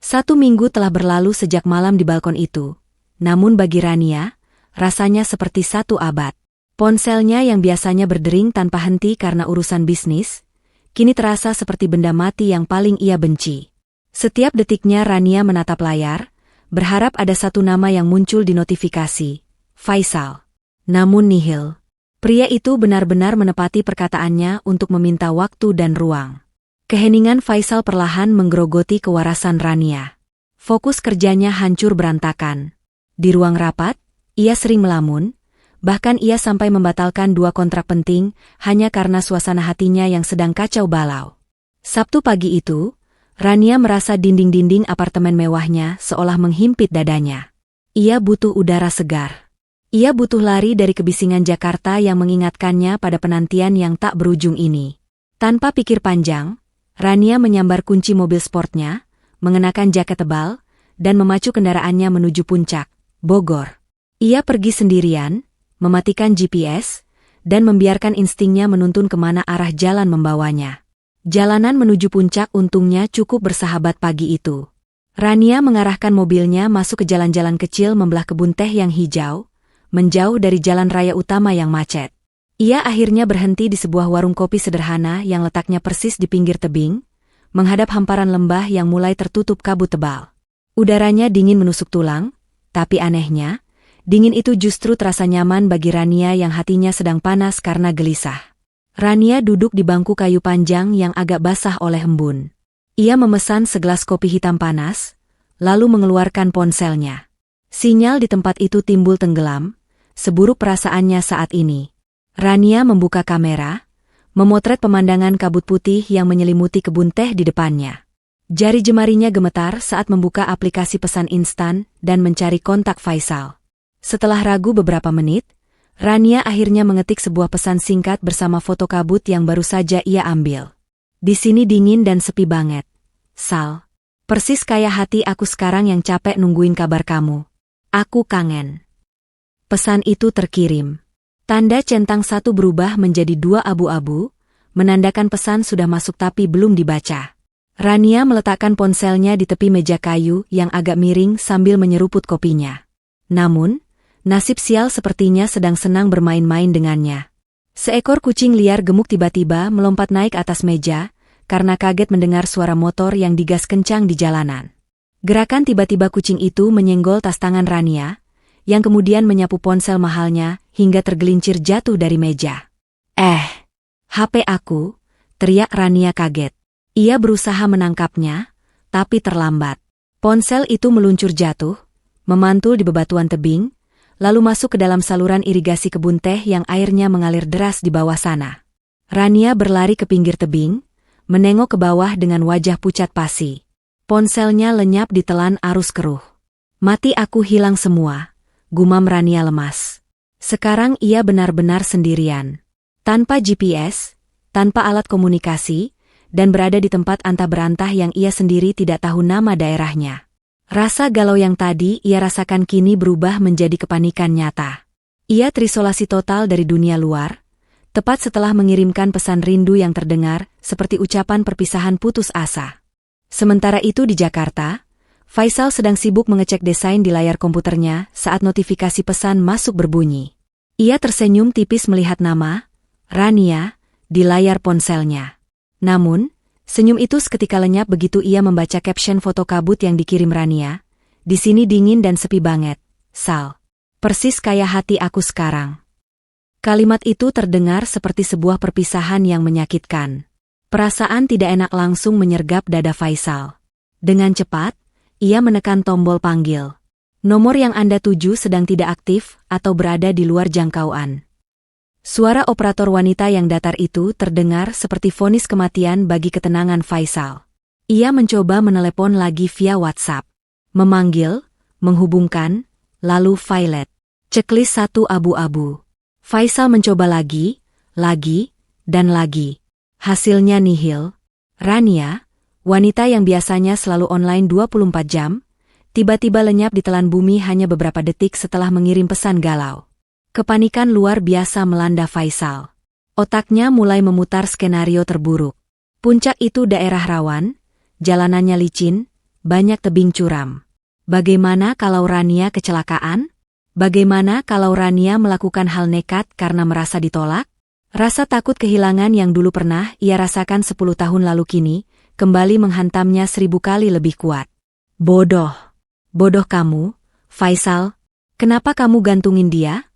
1 minggu telah berlalu sejak malam di balkon itu, namun bagi Rania, rasanya seperti 1 abad. Ponselnya yang biasanya berdering tanpa henti karena urusan bisnis, kini terasa seperti benda mati yang paling ia benci. Setiap detiknya Rania menatap layar, berharap ada 1 nama yang muncul di notifikasi, Faisal. Namun nihil. Pria itu benar-benar menepati perkataannya untuk meminta waktu dan ruang. Keheningan Faisal perlahan menggerogoti kewarasan Rania. Fokus kerjanya hancur berantakan. Di ruang rapat, ia sering melamun, bahkan ia sampai membatalkan 2 kontrak penting hanya karena suasana hatinya yang sedang kacau balau. Sabtu pagi itu, Rania merasa dinding-dinding apartemen mewahnya seolah menghimpit dadanya. Ia butuh udara segar. Ia butuh lari dari kebisingan Jakarta yang mengingatkannya pada penantian yang tak berujung ini. Tanpa pikir panjang, Rania menyambar kunci mobil sportnya, mengenakan jaket tebal, dan memacu kendaraannya menuju Puncak, Bogor. Ia pergi sendirian, mematikan GPS, dan membiarkan instingnya menuntun kemana arah jalan membawanya. Jalanan menuju Puncak untungnya cukup bersahabat pagi itu. Rania mengarahkan mobilnya masuk ke jalan-jalan kecil membelah kebun teh yang hijau, menjauh dari jalan raya utama yang macet. Ia akhirnya berhenti di sebuah warung kopi sederhana yang letaknya persis di pinggir tebing, menghadap hamparan lembah yang mulai tertutup kabut tebal. Udaranya dingin menusuk tulang, tapi anehnya, dingin itu justru terasa nyaman bagi Rania yang hatinya sedang panas karena gelisah. Rania duduk di bangku kayu panjang yang agak basah oleh embun. Ia memesan segelas kopi hitam panas, lalu mengeluarkan ponselnya. Sinyal di tempat itu timbul tenggelam, seburuk perasaannya saat ini. Rania membuka kamera, memotret pemandangan kabut putih yang menyelimuti kebun teh di depannya. Jari jemarinya gemetar saat membuka aplikasi pesan instan dan mencari kontak Faisal. Setelah ragu beberapa menit, Rania akhirnya mengetik sebuah pesan singkat bersama foto kabut yang baru saja ia ambil. Di sini dingin dan sepi banget. Sal. Persis kayak hati aku sekarang yang capek nungguin kabar kamu. Aku kangen. Pesan itu terkirim. Tanda centang satu berubah menjadi 2 abu-abu, menandakan pesan sudah masuk tapi belum dibaca. Rania meletakkan ponselnya di tepi meja kayu yang agak miring sambil menyeruput kopinya. Namun, nasib sial sepertinya sedang senang bermain-main dengannya. Seekor kucing liar gemuk tiba-tiba melompat naik atas meja, karena kaget mendengar suara motor yang digas kencang di jalanan. Gerakan tiba-tiba kucing itu menyenggol tas tangan Rania, yang kemudian menyapu ponsel mahalnya hingga tergelincir jatuh dari meja. HP aku, teriak Rania kaget. Ia berusaha menangkapnya, tapi terlambat. Ponsel itu meluncur jatuh, memantul di bebatuan tebing, lalu masuk ke dalam saluran irigasi kebun teh yang airnya mengalir deras di bawah sana. Rania berlari ke pinggir tebing, menengok ke bawah dengan wajah pucat pasi. Ponselnya lenyap ditelan arus keruh. Mati aku hilang semua, gumam Rania lemas. Sekarang ia benar-benar sendirian. Tanpa GPS, tanpa alat komunikasi, dan berada di tempat antah berantah yang ia sendiri tidak tahu nama daerahnya. Rasa galau yang tadi ia rasakan kini berubah menjadi kepanikan nyata. Ia terisolasi total dari dunia luar, tepat setelah mengirimkan pesan rindu yang terdengar seperti ucapan perpisahan putus asa. Sementara itu di Jakarta, Faisal sedang sibuk mengecek desain di layar komputernya saat notifikasi pesan masuk berbunyi. Ia tersenyum tipis melihat nama, Rania, di layar ponselnya. Namun, senyum itu seketika lenyap begitu ia membaca caption foto kabut yang dikirim Rania. Di sini dingin dan sepi banget, Sal. Persis kayak hati aku sekarang. Kalimat itu terdengar seperti sebuah perpisahan yang menyakitkan. Perasaan tidak enak langsung menyergap dada Faisal. Dengan cepat, ia menekan tombol panggil. Nomor yang Anda tuju sedang tidak aktif atau berada di luar jangkauan. Suara operator wanita yang datar itu terdengar seperti vonis kematian bagi ketenangan Faisal. Ia mencoba menelepon lagi via WhatsApp. Memanggil, menghubungkan, lalu violet. Checklist 1 abu-abu. Faisal mencoba lagi, dan lagi. Hasilnya nihil. Rania, wanita yang biasanya selalu online 24 jam, tiba-tiba lenyap ditelan bumi hanya beberapa detik setelah mengirim pesan galau. Kepanikan luar biasa melanda Faisal. Otaknya mulai memutar skenario terburuk. Puncak itu daerah rawan, jalanannya licin, banyak tebing curam. Bagaimana kalau Rania kecelakaan? Bagaimana kalau Rania melakukan hal nekat karena merasa ditolak? Rasa takut kehilangan yang dulu pernah ia rasakan 10 tahun lalu kini, kembali menghantamnya 1000 kali lebih kuat. Bodoh. Bodoh kamu, Faisal. Kenapa kamu gantungin dia?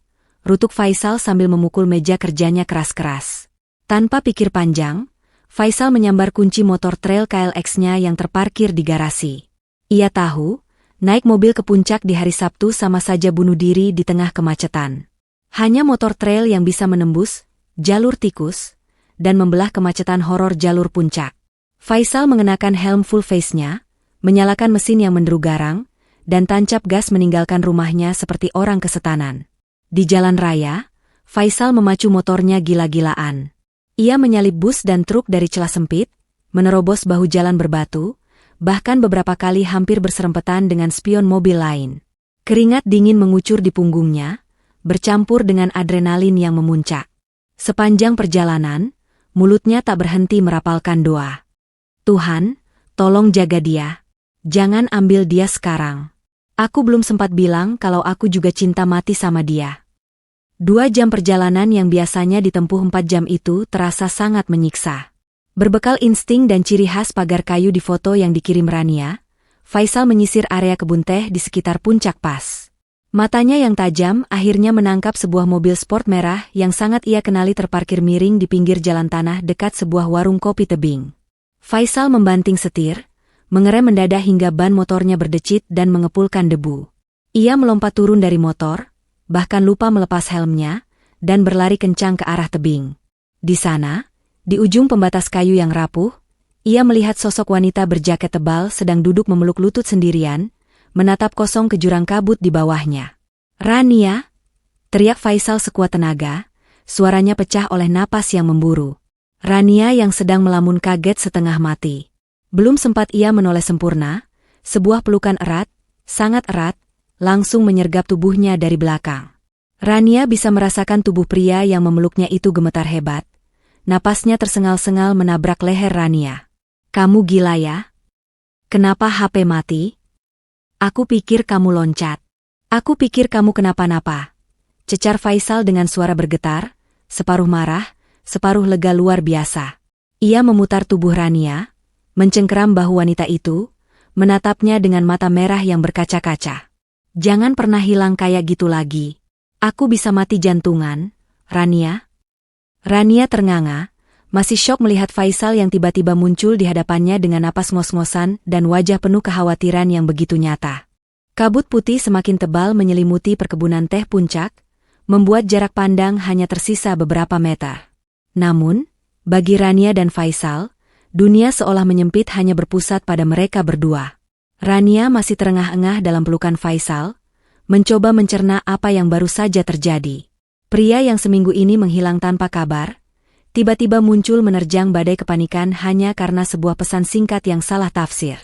Rutuk Faisal sambil memukul meja kerjanya keras-keras. Tanpa pikir panjang, Faisal menyambar kunci motor trail KLX-nya yang terparkir di garasi. Ia tahu, naik mobil ke puncak di hari Sabtu sama saja bunuh diri di tengah kemacetan. Hanya motor trail yang bisa menembus jalur tikus dan membelah kemacetan horor jalur puncak. Faisal mengenakan helm full face-nya, menyalakan mesin yang menderu garang, dan tancap gas meninggalkan rumahnya seperti orang kesetanan. Di jalan raya, Faisal memacu motornya gila-gilaan. Ia menyalip bus dan truk dari celah sempit, menerobos bahu jalan berbatu, bahkan beberapa kali hampir berserempetan dengan spion mobil lain. Keringat dingin mengucur di punggungnya, bercampur dengan adrenalin yang memuncak. Sepanjang perjalanan, mulutnya tak berhenti merapalkan doa. Tuhan, tolong jaga dia. Jangan ambil dia sekarang. Aku belum sempat bilang kalau aku juga cinta mati sama dia. 2 jam perjalanan yang biasanya ditempuh 4 jam itu terasa sangat menyiksa. Berbekal insting dan ciri khas pagar kayu di foto yang dikirim Rania, Faisal menyisir area kebun teh di sekitar puncak pas. Matanya yang tajam akhirnya menangkap sebuah mobil sport merah yang sangat ia kenali terparkir miring di pinggir jalan tanah dekat sebuah warung kopi tebing. Faisal membanting setir, mengerem mendadak hingga ban motornya berdecit dan mengepulkan debu. Ia melompat turun dari motor, bahkan lupa melepas helmnya, dan berlari kencang ke arah tebing. Di sana, di ujung pembatas kayu yang rapuh, ia melihat sosok wanita berjaket tebal sedang duduk memeluk lutut sendirian, menatap kosong ke jurang kabut di bawahnya. Rania! Teriak Faisal sekuat tenaga, suaranya pecah oleh napas yang memburu. Rania yang sedang melamun kaget setengah mati. Belum sempat ia menoleh sempurna, sebuah pelukan erat, sangat erat, langsung menyergap tubuhnya dari belakang. Rania bisa merasakan tubuh pria yang memeluknya itu gemetar hebat. Napasnya tersengal-sengal menabrak leher Rania. "Kamu gila ya? Kenapa HP mati? Aku pikir kamu loncat. Aku pikir kamu kenapa-napa," cecar Faisal dengan suara bergetar, separuh marah, separuh lega luar biasa. Ia memutar tubuh Rania, mencengkeram bahu wanita itu, menatapnya dengan mata merah yang berkaca-kaca. "Jangan pernah hilang kayak gitu lagi. Aku bisa mati jantungan, Rania." Rania ternganga, masih syok melihat Faisal yang tiba-tiba muncul di hadapannya dengan napas ngos-ngosan dan wajah penuh kekhawatiran yang begitu nyata. Kabut putih semakin tebal menyelimuti perkebunan teh puncak, membuat jarak pandang hanya tersisa beberapa meter. Namun, bagi Rania dan Faisal, dunia seolah menyempit hanya berpusat pada mereka berdua. Rania masih terengah-engah dalam pelukan Faisal, mencoba mencerna apa yang baru saja terjadi. Pria yang seminggu ini menghilang tanpa kabar, tiba-tiba muncul menerjang badai kepanikan hanya karena sebuah pesan singkat yang salah tafsir.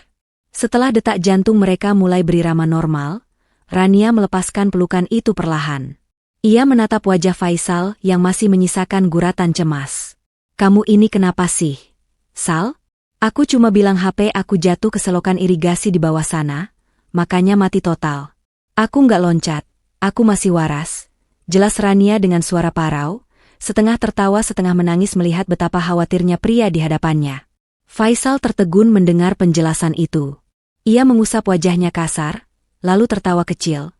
Setelah detak jantung mereka mulai berirama normal, Rania melepaskan pelukan itu perlahan. Ia menatap wajah Faisal yang masih menyisakan guratan cemas. "Kamu ini kenapa sih, Sal? Aku cuma bilang HP aku jatuh ke selokan irigasi di bawah sana, makanya mati total. Aku nggak loncat, aku masih waras," jelas Rania dengan suara parau, setengah tertawa setengah menangis melihat betapa khawatirnya pria di hadapannya. Faisal tertegun mendengar penjelasan itu. Ia mengusap wajahnya kasar, lalu tertawa kecil,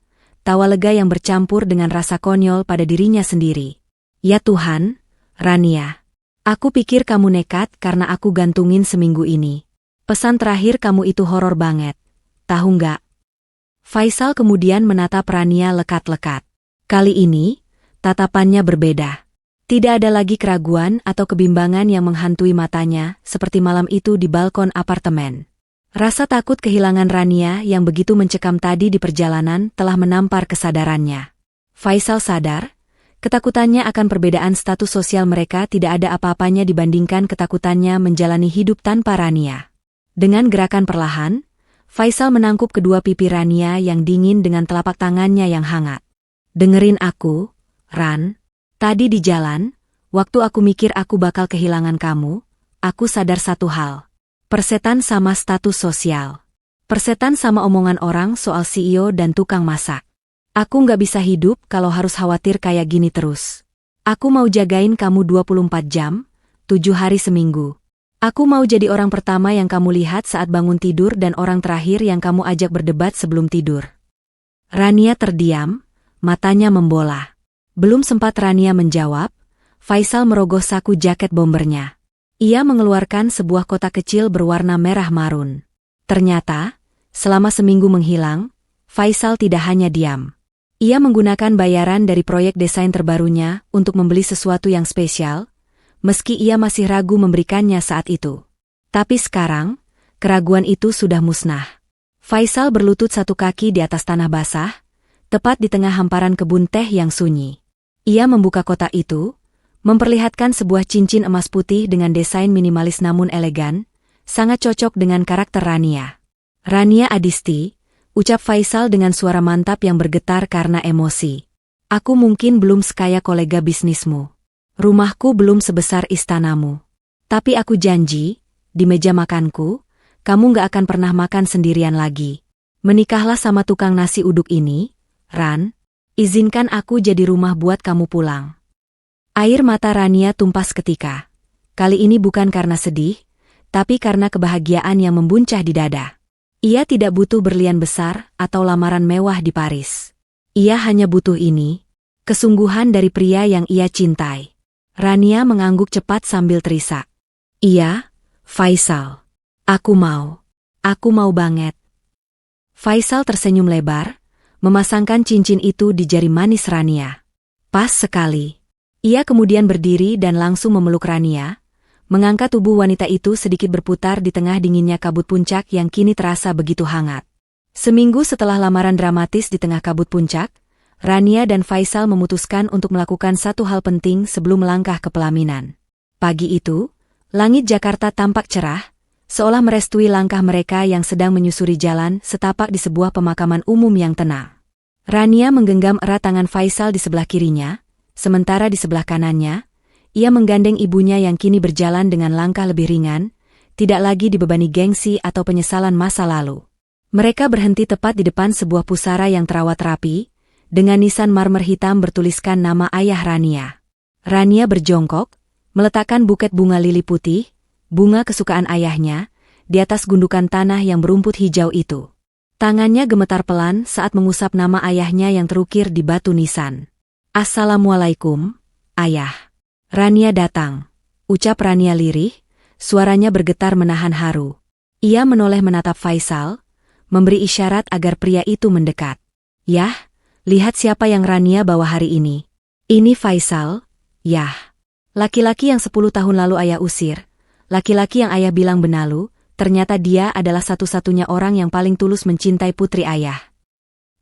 tawa lega yang bercampur dengan rasa konyol pada dirinya sendiri. "Ya Tuhan, Rania. Aku pikir kamu nekat karena aku gantungin seminggu ini. Pesan terakhir kamu itu horor banget, tahu nggak?" Faisal kemudian menatap Rania lekat-lekat. Kali ini, tatapannya berbeda. Tidak ada lagi keraguan atau kebimbangan yang menghantui matanya seperti malam itu di balkon apartemen. Rasa takut kehilangan Rania yang begitu mencekam tadi di perjalanan telah menampar kesadarannya. Faisal sadar, ketakutannya akan perbedaan status sosial mereka tidak ada apa-apanya dibandingkan ketakutannya menjalani hidup tanpa Rania. Dengan gerakan perlahan, Faisal menangkup kedua pipi Rania yang dingin dengan telapak tangannya yang hangat. "Dengerin aku, Ran. Tadi di jalan, waktu aku mikir aku bakal kehilangan kamu, aku sadar satu hal. Persetan sama status sosial. Persetan sama omongan orang soal CEO dan tukang masak. Aku nggak bisa hidup kalau harus khawatir kayak gini terus. Aku mau jagain kamu 24 jam, 7 hari seminggu. Aku mau jadi orang pertama yang kamu lihat saat bangun tidur dan orang terakhir yang kamu ajak berdebat sebelum tidur." Rania terdiam, matanya membola. Belum sempat Rania menjawab, Faisal merogoh saku jaket bombernya. Ia mengeluarkan sebuah kotak kecil berwarna merah marun. Ternyata, selama seminggu menghilang, Faisal tidak hanya diam. Ia menggunakan bayaran dari proyek desain terbarunya untuk membeli sesuatu yang spesial, meski ia masih ragu memberikannya saat itu. Tapi sekarang, keraguan itu sudah musnah. Faisal berlutut satu kaki di atas tanah basah, tepat di tengah hamparan kebun teh yang sunyi. Ia membuka kotak itu, memperlihatkan sebuah cincin emas putih dengan desain minimalis namun elegan, sangat cocok dengan karakter Rania. "Rania Adisti," ucap Faisal dengan suara mantap yang bergetar karena emosi. "Aku mungkin belum sekaya kolega bisnismu. Rumahku belum sebesar istanamu. Tapi aku janji, di meja makanku, kamu gak akan pernah makan sendirian lagi. Menikahlah sama tukang nasi uduk ini, Ran. Izinkan aku jadi rumah buat kamu pulang." Air mata Rania tumpah seketika. Kali ini bukan karena sedih, tapi karena kebahagiaan yang membuncah di dada. Ia tidak butuh berlian besar atau lamaran mewah di Paris. Ia hanya butuh ini, kesungguhan dari pria yang ia cintai. Rania mengangguk cepat sambil terisak. "Iya, Faisal. Aku mau banget." Faisal tersenyum lebar, memasangkan cincin itu di jari manis Rania. Pas sekali. Ia kemudian berdiri dan langsung memeluk Rania, mengangkat tubuh wanita itu sedikit berputar di tengah dinginnya kabut puncak yang kini terasa begitu hangat. Seminggu setelah lamaran dramatis di tengah kabut puncak, Rania dan Faisal memutuskan untuk melakukan satu hal penting sebelum melangkah ke pelaminan. Pagi itu, langit Jakarta tampak cerah, seolah merestui langkah mereka yang sedang menyusuri jalan setapak di sebuah pemakaman umum yang tenang. Rania menggenggam erat tangan Faisal di sebelah kirinya, sementara di sebelah kanannya, ia menggandeng ibunya yang kini berjalan dengan langkah lebih ringan, tidak lagi dibebani gengsi atau penyesalan masa lalu. Mereka berhenti tepat di depan sebuah pusara yang terawat rapi, dengan nisan marmer hitam bertuliskan nama ayah Rania. Rania berjongkok, meletakkan buket bunga lili putih, bunga kesukaan ayahnya, di atas gundukan tanah yang berumput hijau itu. Tangannya gemetar pelan saat mengusap nama ayahnya yang terukir di batu nisan. "Assalamualaikum, Ayah." "Rania datang," ucap Rania lirih, suaranya bergetar menahan haru. Ia menoleh menatap Faisal, memberi isyarat agar pria itu mendekat. "Yah, lihat siapa yang Rania bawa hari ini." "Ini Faisal, Yah." Laki-laki yang 10 tahun lalu ayah usir, laki-laki yang ayah bilang benalu, ternyata dia adalah satu-satunya orang yang paling tulus mencintai putri ayah.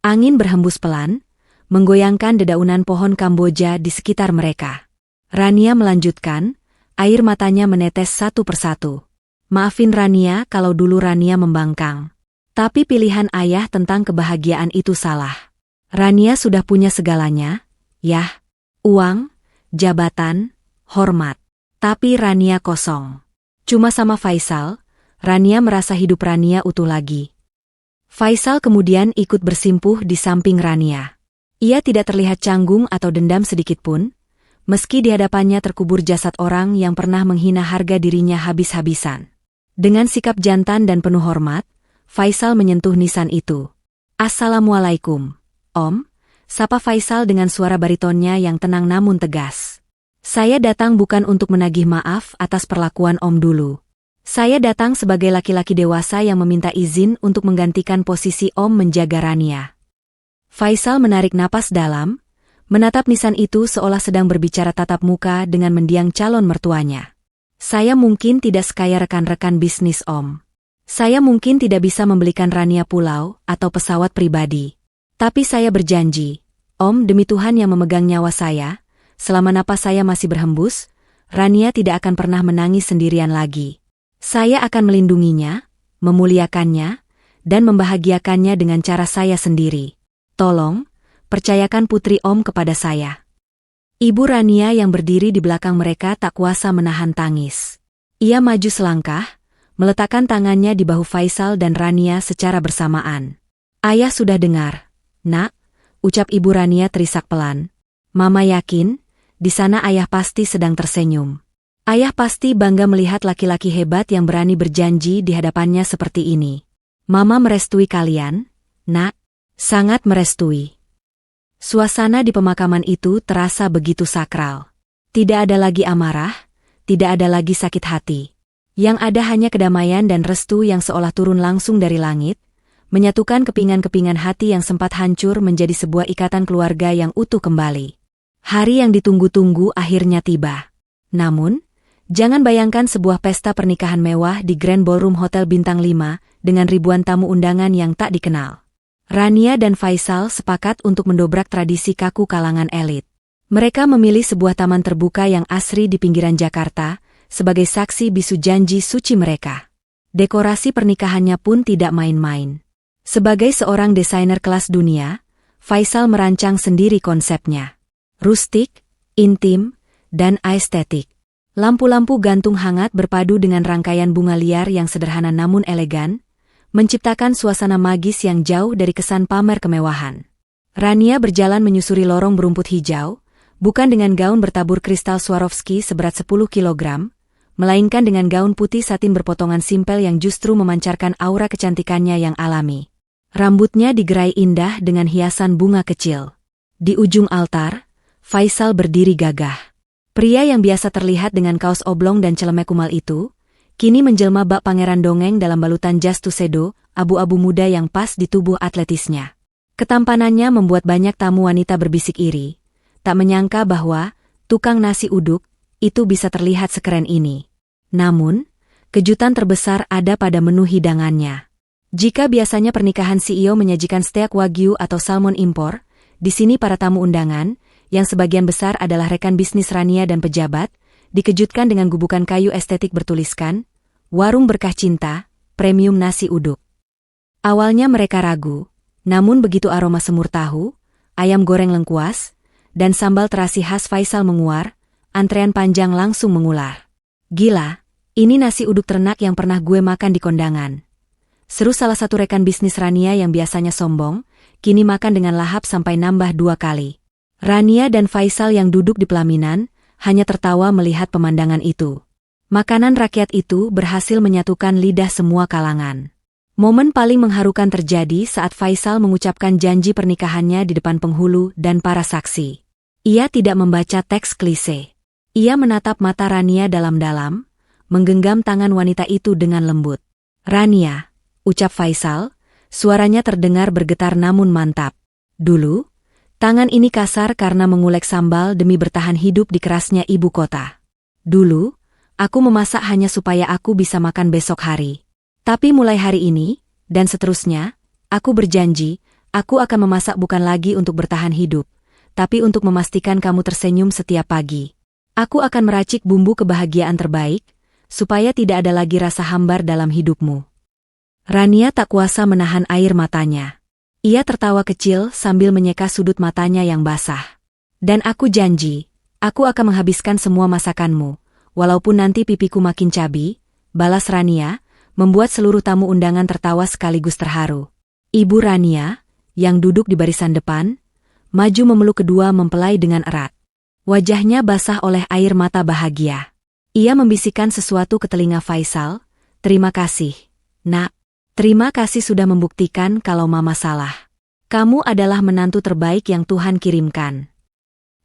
Angin berhembus pelan, menggoyangkan dedaunan pohon Kamboja di sekitar mereka. Rania melanjutkan, air matanya menetes satu persatu. "Maafin Rania kalau dulu Rania membangkang. Tapi pilihan ayah tentang kebahagiaan itu salah. Rania sudah punya segalanya, Yah. Uang, jabatan, hormat. Tapi Rania kosong. Cuma sama Faisal, Rania merasa hidup Rania utuh lagi." Faisal kemudian ikut bersimpuh di samping Rania. Ia tidak terlihat canggung atau dendam sedikitpun, meski di hadapannya terkubur jasad orang yang pernah menghina harga dirinya habis-habisan. Dengan sikap jantan dan penuh hormat, Faisal menyentuh nisan itu. "Assalamualaikum, Om," sapa Faisal dengan suara baritonnya yang tenang namun tegas. "Saya datang bukan untuk menagih maaf atas perlakuan Om dulu. Saya datang sebagai laki-laki dewasa yang meminta izin untuk menggantikan posisi Om menjaga Rania." Faisal menarik napas dalam, menatap nisan itu seolah sedang berbicara tatap muka dengan mendiang calon mertuanya. "Saya mungkin tidak sekaya rekan-rekan bisnis Om. Saya mungkin tidak bisa membelikan Rania pulau atau pesawat pribadi. Tapi saya berjanji, Om, demi Tuhan yang memegang nyawa saya, selama napas saya masih berhembus, Rania tidak akan pernah menangis sendirian lagi. Saya akan melindunginya, memuliakannya, dan membahagiakannya dengan cara saya sendiri. Tolong, percayakan putri Om kepada saya." Ibu Rania yang berdiri di belakang mereka tak kuasa menahan tangis. Ia maju selangkah, meletakkan tangannya di bahu Faisal dan Rania secara bersamaan. "Ayah sudah dengar, Nak," ucap Ibu Rania terisak pelan. "Mama yakin, di sana ayah pasti sedang tersenyum. Ayah pasti bangga melihat laki-laki hebat yang berani berjanji di hadapannya seperti ini. Mama merestui kalian, Nak, sangat merestui." Suasana di pemakaman itu terasa begitu sakral. Tidak ada lagi amarah, tidak ada lagi sakit hati. Yang ada hanya kedamaian dan restu yang seolah turun langsung dari langit, menyatukan kepingan-kepingan hati yang sempat hancur menjadi sebuah ikatan keluarga yang utuh kembali. Hari yang ditunggu-tunggu akhirnya tiba. Namun, jangan bayangkan sebuah pesta pernikahan mewah di Grand Ballroom Hotel Bintang 5 dengan ribuan tamu undangan yang tak dikenal. Rania dan Faisal sepakat untuk mendobrak tradisi kaku kalangan elit. Mereka memilih sebuah taman terbuka yang asri di pinggiran Jakarta sebagai saksi bisu janji suci mereka. Dekorasi pernikahannya pun tidak main-main. Sebagai seorang desainer kelas dunia, Faisal merancang sendiri konsepnya. Rustik, intim, dan estetik. Lampu-lampu gantung hangat berpadu dengan rangkaian bunga liar yang sederhana namun elegan, menciptakan suasana magis yang jauh dari kesan pamer kemewahan. Rania berjalan menyusuri lorong berumput hijau, bukan dengan gaun bertabur kristal Swarovski seberat 10 kilogram, melainkan dengan gaun putih satin berpotongan simpel yang justru memancarkan aura kecantikannya yang alami. Rambutnya digerai indah dengan hiasan bunga kecil. Di ujung altar, Faisal berdiri gagah. Pria yang biasa terlihat dengan kaos oblong dan celemek kumal itu, kini menjelma bak pangeran dongeng dalam balutan jas tuxedo, abu-abu muda yang pas di tubuh atletisnya. Ketampanannya membuat banyak tamu wanita berbisik iri, tak menyangka bahwa tukang nasi uduk itu bisa terlihat sekeren ini. Namun, kejutan terbesar ada pada menu hidangannya. Jika biasanya pernikahan CEO menyajikan steak wagyu atau salmon impor, di sini para tamu undangan, yang sebagian besar adalah rekan bisnis Rania dan pejabat, dikejutkan dengan gubukan kayu estetik bertuliskan, "Warung Berkah Cinta, Premium Nasi Uduk." Awalnya mereka ragu, namun begitu aroma semur tahu, ayam goreng lengkuas, dan sambal terasi khas Faisal menguar, antrean panjang langsung mengular. "Gila, ini nasi uduk ternak yang pernah gue makan di kondangan," seru salah satu rekan bisnis Rania yang biasanya sombong, kini makan dengan lahap sampai nambah 2 kali. Rania dan Faisal yang duduk di pelaminan, hanya tertawa melihat pemandangan itu. Makanan rakyat itu berhasil menyatukan lidah semua kalangan. Momen paling mengharukan terjadi saat Faisal mengucapkan janji pernikahannya di depan penghulu dan para saksi. Ia tidak membaca teks klise. Ia menatap mata Rania dalam-dalam, menggenggam tangan wanita itu dengan lembut. "Rania," ucap Faisal, suaranya terdengar bergetar namun mantap. "Dulu, tangan ini kasar karena mengulek sambal demi bertahan hidup di kerasnya ibu kota. Dulu, aku memasak hanya supaya aku bisa makan besok hari. Tapi mulai hari ini, dan seterusnya, aku berjanji, aku akan memasak bukan lagi untuk bertahan hidup, tapi untuk memastikan kamu tersenyum setiap pagi. Aku akan meracik bumbu kebahagiaan terbaik, supaya tidak ada lagi rasa hambar dalam hidupmu." Rania tak kuasa menahan air matanya. Ia tertawa kecil sambil menyeka sudut matanya yang basah. "Dan aku janji, aku akan menghabiskan semua masakanmu, walaupun nanti pipiku makin cabi," balas Rania, membuat seluruh tamu undangan tertawa sekaligus terharu. Ibu Rania, yang duduk di barisan depan, maju memeluk kedua mempelai dengan erat. Wajahnya basah oleh air mata bahagia. Ia membisikkan sesuatu ke telinga Faisal, "Terima kasih, Nak. Terima kasih sudah membuktikan kalau Mama salah. Kamu adalah menantu terbaik yang Tuhan kirimkan."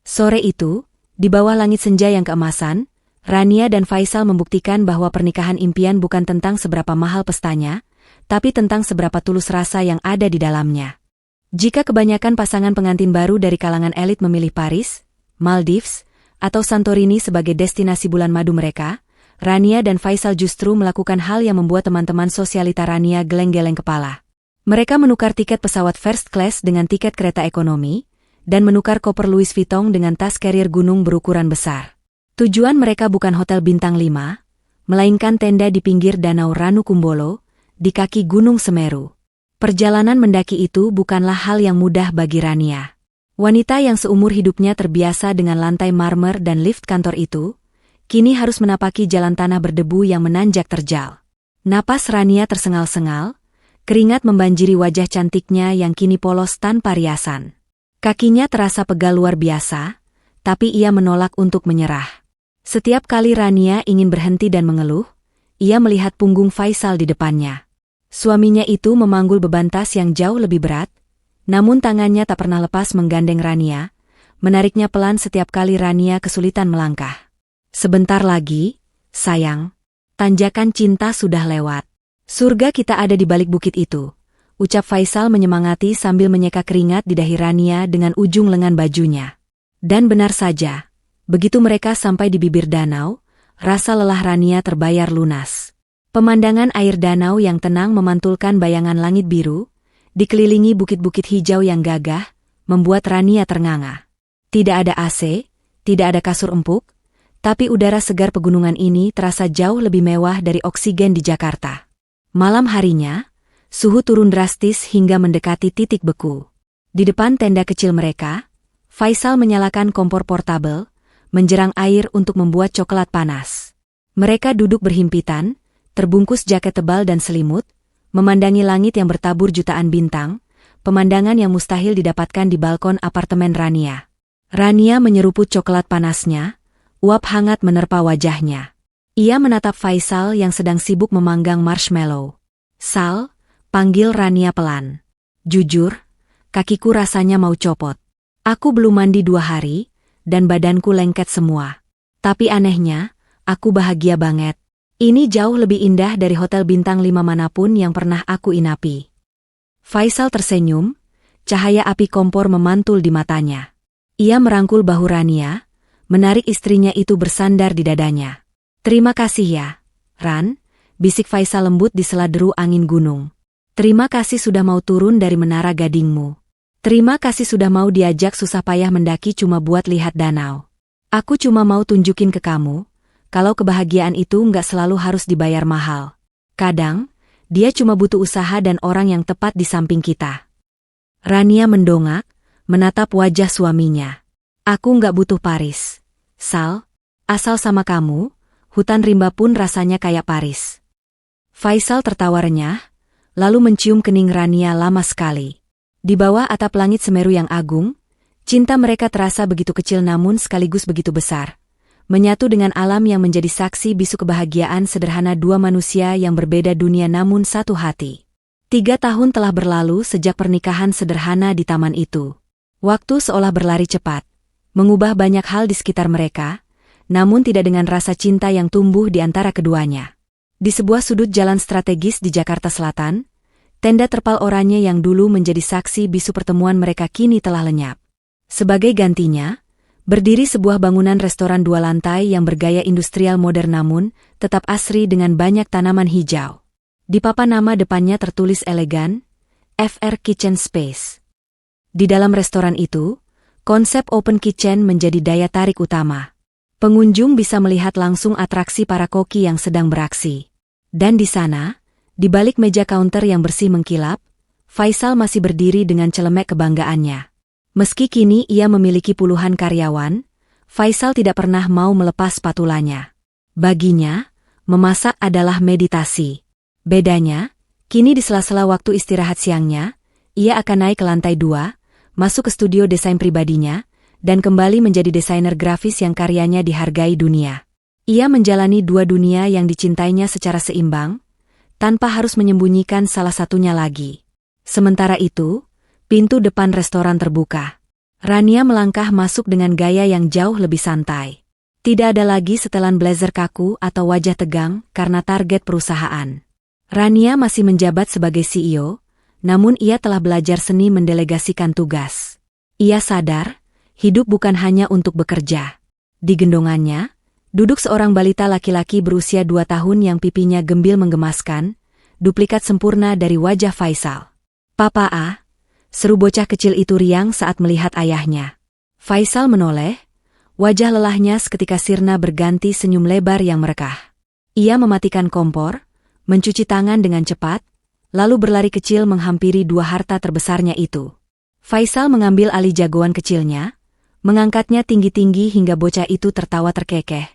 Sore itu, di bawah langit senja yang keemasan, Rania dan Faisal membuktikan bahwa pernikahan impian bukan tentang seberapa mahal pestanya, tapi tentang seberapa tulus rasa yang ada di dalamnya. Jika kebanyakan pasangan pengantin baru dari kalangan elit memilih Paris, Maldives, atau Santorini sebagai destinasi bulan madu mereka, Rania dan Faisal justru melakukan hal yang membuat teman-teman sosialita Rania geleng-geleng kepala. Mereka menukar tiket pesawat first class dengan tiket kereta ekonomi, dan menukar koper Louis Vuitton dengan tas carrier gunung berukuran besar. Tujuan mereka bukan hotel bintang 5, melainkan tenda di pinggir Danau Ranu Kumbolo, di kaki Gunung Semeru. Perjalanan mendaki itu bukanlah hal yang mudah bagi Rania. Wanita yang seumur hidupnya terbiasa dengan lantai marmer dan lift kantor itu, kini harus menapaki jalan tanah berdebu yang menanjak terjal. Napas Rania tersengal-sengal, keringat membanjiri wajah cantiknya yang kini polos tanpa riasan. Kakinya terasa pegal luar biasa, tapi ia menolak untuk menyerah. Setiap kali Rania ingin berhenti dan mengeluh, ia melihat punggung Faisal di depannya. Suaminya itu memanggul beban tas yang jauh lebih berat, namun tangannya tak pernah lepas menggandeng Rania, menariknya pelan setiap kali Rania kesulitan melangkah. "Sebentar lagi, sayang. Tanjakan cinta sudah lewat. Surga kita ada di balik bukit itu," ucap Faisal menyemangati sambil menyeka keringat di dahi Rania dengan ujung lengan bajunya. Dan benar saja, begitu mereka sampai di bibir danau, rasa lelah Rania terbayar lunas. Pemandangan air danau yang tenang memantulkan bayangan langit biru, dikelilingi bukit-bukit hijau yang gagah, membuat Rania ternganga. Tidak ada AC, tidak ada kasur empuk, tapi udara segar pegunungan ini terasa jauh lebih mewah dari oksigen di Jakarta. Malam harinya, suhu turun drastis hingga mendekati titik beku. Di depan tenda kecil mereka, Faisal menyalakan kompor portabel, menjerang air untuk membuat coklat panas. Mereka duduk berhimpitan, terbungkus jaket tebal dan selimut, memandangi langit yang bertabur jutaan bintang, pemandangan yang mustahil didapatkan di balkon apartemen Rania. Rania menyeruput coklat panasnya, uap hangat menerpa wajahnya. Ia menatap Faisal yang sedang sibuk memanggang marshmallow. "Sal," panggil Rania pelan. "Jujur, kakiku rasanya mau copot. Aku belum mandi 2 hari, dan badanku lengket semua. Tapi anehnya, aku bahagia banget. Ini jauh lebih indah dari hotel bintang 5 manapun yang pernah aku inapi." Faisal tersenyum, cahaya api kompor memantul di matanya. Ia merangkul bahu Rania, menarik istrinya itu bersandar di dadanya. "Terima kasih ya, Ran," bisik Faisal lembut di sela deru angin gunung. "Terima kasih sudah mau turun dari menara gadingmu. Terima kasih sudah mau diajak susah payah mendaki cuma buat lihat danau. Aku cuma mau tunjukin ke kamu, kalau kebahagiaan itu nggak selalu harus dibayar mahal. Kadang, dia cuma butuh usaha dan orang yang tepat di samping kita. Rania mendongak, menatap wajah suaminya. Aku nggak butuh Paris, Sal. Asal sama kamu, hutan rimba pun rasanya kayak Paris. Faisal tertawa renyah, lalu mencium kening Rania lama sekali. Di bawah atap langit Semeru yang agung, cinta mereka terasa begitu kecil namun sekaligus begitu besar. Menyatu dengan alam yang menjadi saksi bisu kebahagiaan sederhana dua manusia yang berbeda dunia namun satu hati. 3 tahun telah berlalu sejak pernikahan sederhana di taman itu. Waktu seolah berlari cepat, mengubah banyak hal di sekitar mereka, namun tidak dengan rasa cinta yang tumbuh di antara keduanya. Di sebuah sudut jalan strategis di Jakarta Selatan, tenda terpal oranye yang dulu menjadi saksi bisu pertemuan mereka kini telah lenyap. Sebagai gantinya, berdiri sebuah bangunan restoran 2 lantai yang bergaya industrial modern namun tetap asri dengan banyak tanaman hijau. Di papan nama depannya tertulis elegan, FR Kitchen Space. Di dalam restoran itu, konsep open kitchen menjadi daya tarik utama. Pengunjung bisa melihat langsung atraksi para koki yang sedang beraksi. Dan di sana, di balik meja counter yang bersih mengkilap, Faisal masih berdiri dengan celemek kebanggaannya. Meski kini ia memiliki puluhan karyawan, Faisal tidak pernah mau melepas spatulanya. Baginya, memasak adalah meditasi. Bedanya, kini di sela-sela waktu istirahat siangnya, ia akan naik ke lantai 2, masuk ke studio desain pribadinya, dan kembali menjadi desainer grafis yang karyanya dihargai dunia. Ia menjalani 2 dunia yang dicintainya secara seimbang, tanpa harus menyembunyikan salah satunya lagi. Sementara itu, pintu depan restoran terbuka. Rania melangkah masuk dengan gaya yang jauh lebih santai. Tidak ada lagi setelan blazer kaku atau wajah tegang karena target perusahaan. Rania masih menjabat sebagai CEO, namun ia telah belajar seni mendelegasikan tugas. Ia sadar, hidup bukan hanya untuk bekerja. Di gendongannya, duduk seorang balita laki-laki berusia 2 tahun yang pipinya gembil menggemaskan, duplikat sempurna dari wajah Faisal. "Papa A," seru bocah kecil itu riang saat melihat ayahnya. Faisal menoleh, wajah lelahnya seketika sirna berganti senyum lebar yang merekah. Ia mematikan kompor, mencuci tangan dengan cepat, lalu berlari kecil menghampiri 2 harta terbesarnya itu. Faisal mengambil alih jagoan kecilnya, mengangkatnya tinggi-tinggi hingga bocah itu tertawa terkekeh,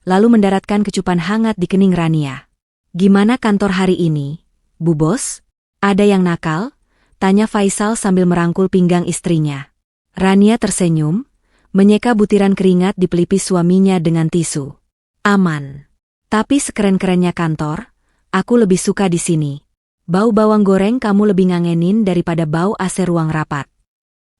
lalu mendaratkan kecupan hangat di kening Rania. "Gimana kantor hari ini, Bu Bos? Ada yang nakal?" tanya Faisal sambil merangkul pinggang istrinya. Rania tersenyum, menyeka butiran keringat di pelipis suaminya dengan tisu. "Aman. Tapi sekeren-kerennya kantor, aku lebih suka di sini. Bau bawang goreng kamu lebih ngangenin daripada bau AC ruang rapat."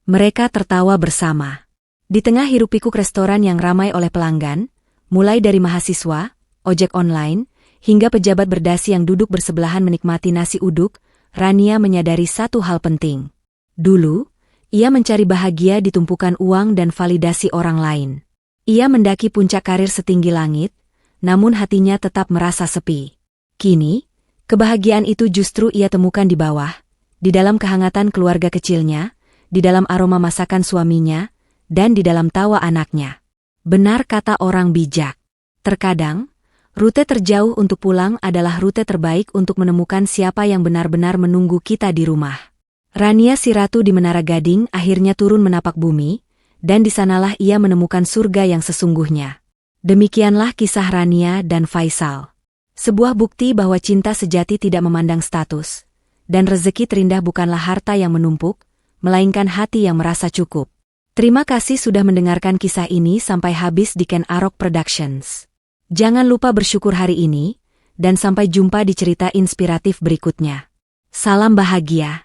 Mereka tertawa bersama. Di tengah hiruk-pikuk restoran yang ramai oleh pelanggan, mulai dari mahasiswa, ojek online, hingga pejabat berdasi yang duduk bersebelahan menikmati nasi uduk, Rania menyadari satu hal penting. Dulu, ia mencari bahagia di tumpukan uang dan validasi orang lain. Ia mendaki puncak karir setinggi langit, namun hatinya tetap merasa sepi. Kini, kebahagiaan itu justru ia temukan di bawah, di dalam kehangatan keluarga kecilnya, di dalam aroma masakan suaminya, dan di dalam tawa anaknya. Benar kata orang bijak. Terkadang, rute terjauh untuk pulang adalah rute terbaik untuk menemukan siapa yang benar-benar menunggu kita di rumah. Rania si ratu di Menara Gading akhirnya turun menapak bumi, dan di sanalah ia menemukan surga yang sesungguhnya. Demikianlah kisah Rania dan Faisal. Sebuah bukti bahwa cinta sejati tidak memandang status, dan rezeki terindah bukanlah harta yang menumpuk, melainkan hati yang merasa cukup. Terima kasih sudah mendengarkan kisah ini sampai habis di Ken Arok Productions. Jangan lupa bersyukur hari ini, dan sampai jumpa di cerita inspiratif berikutnya. Salam bahagia.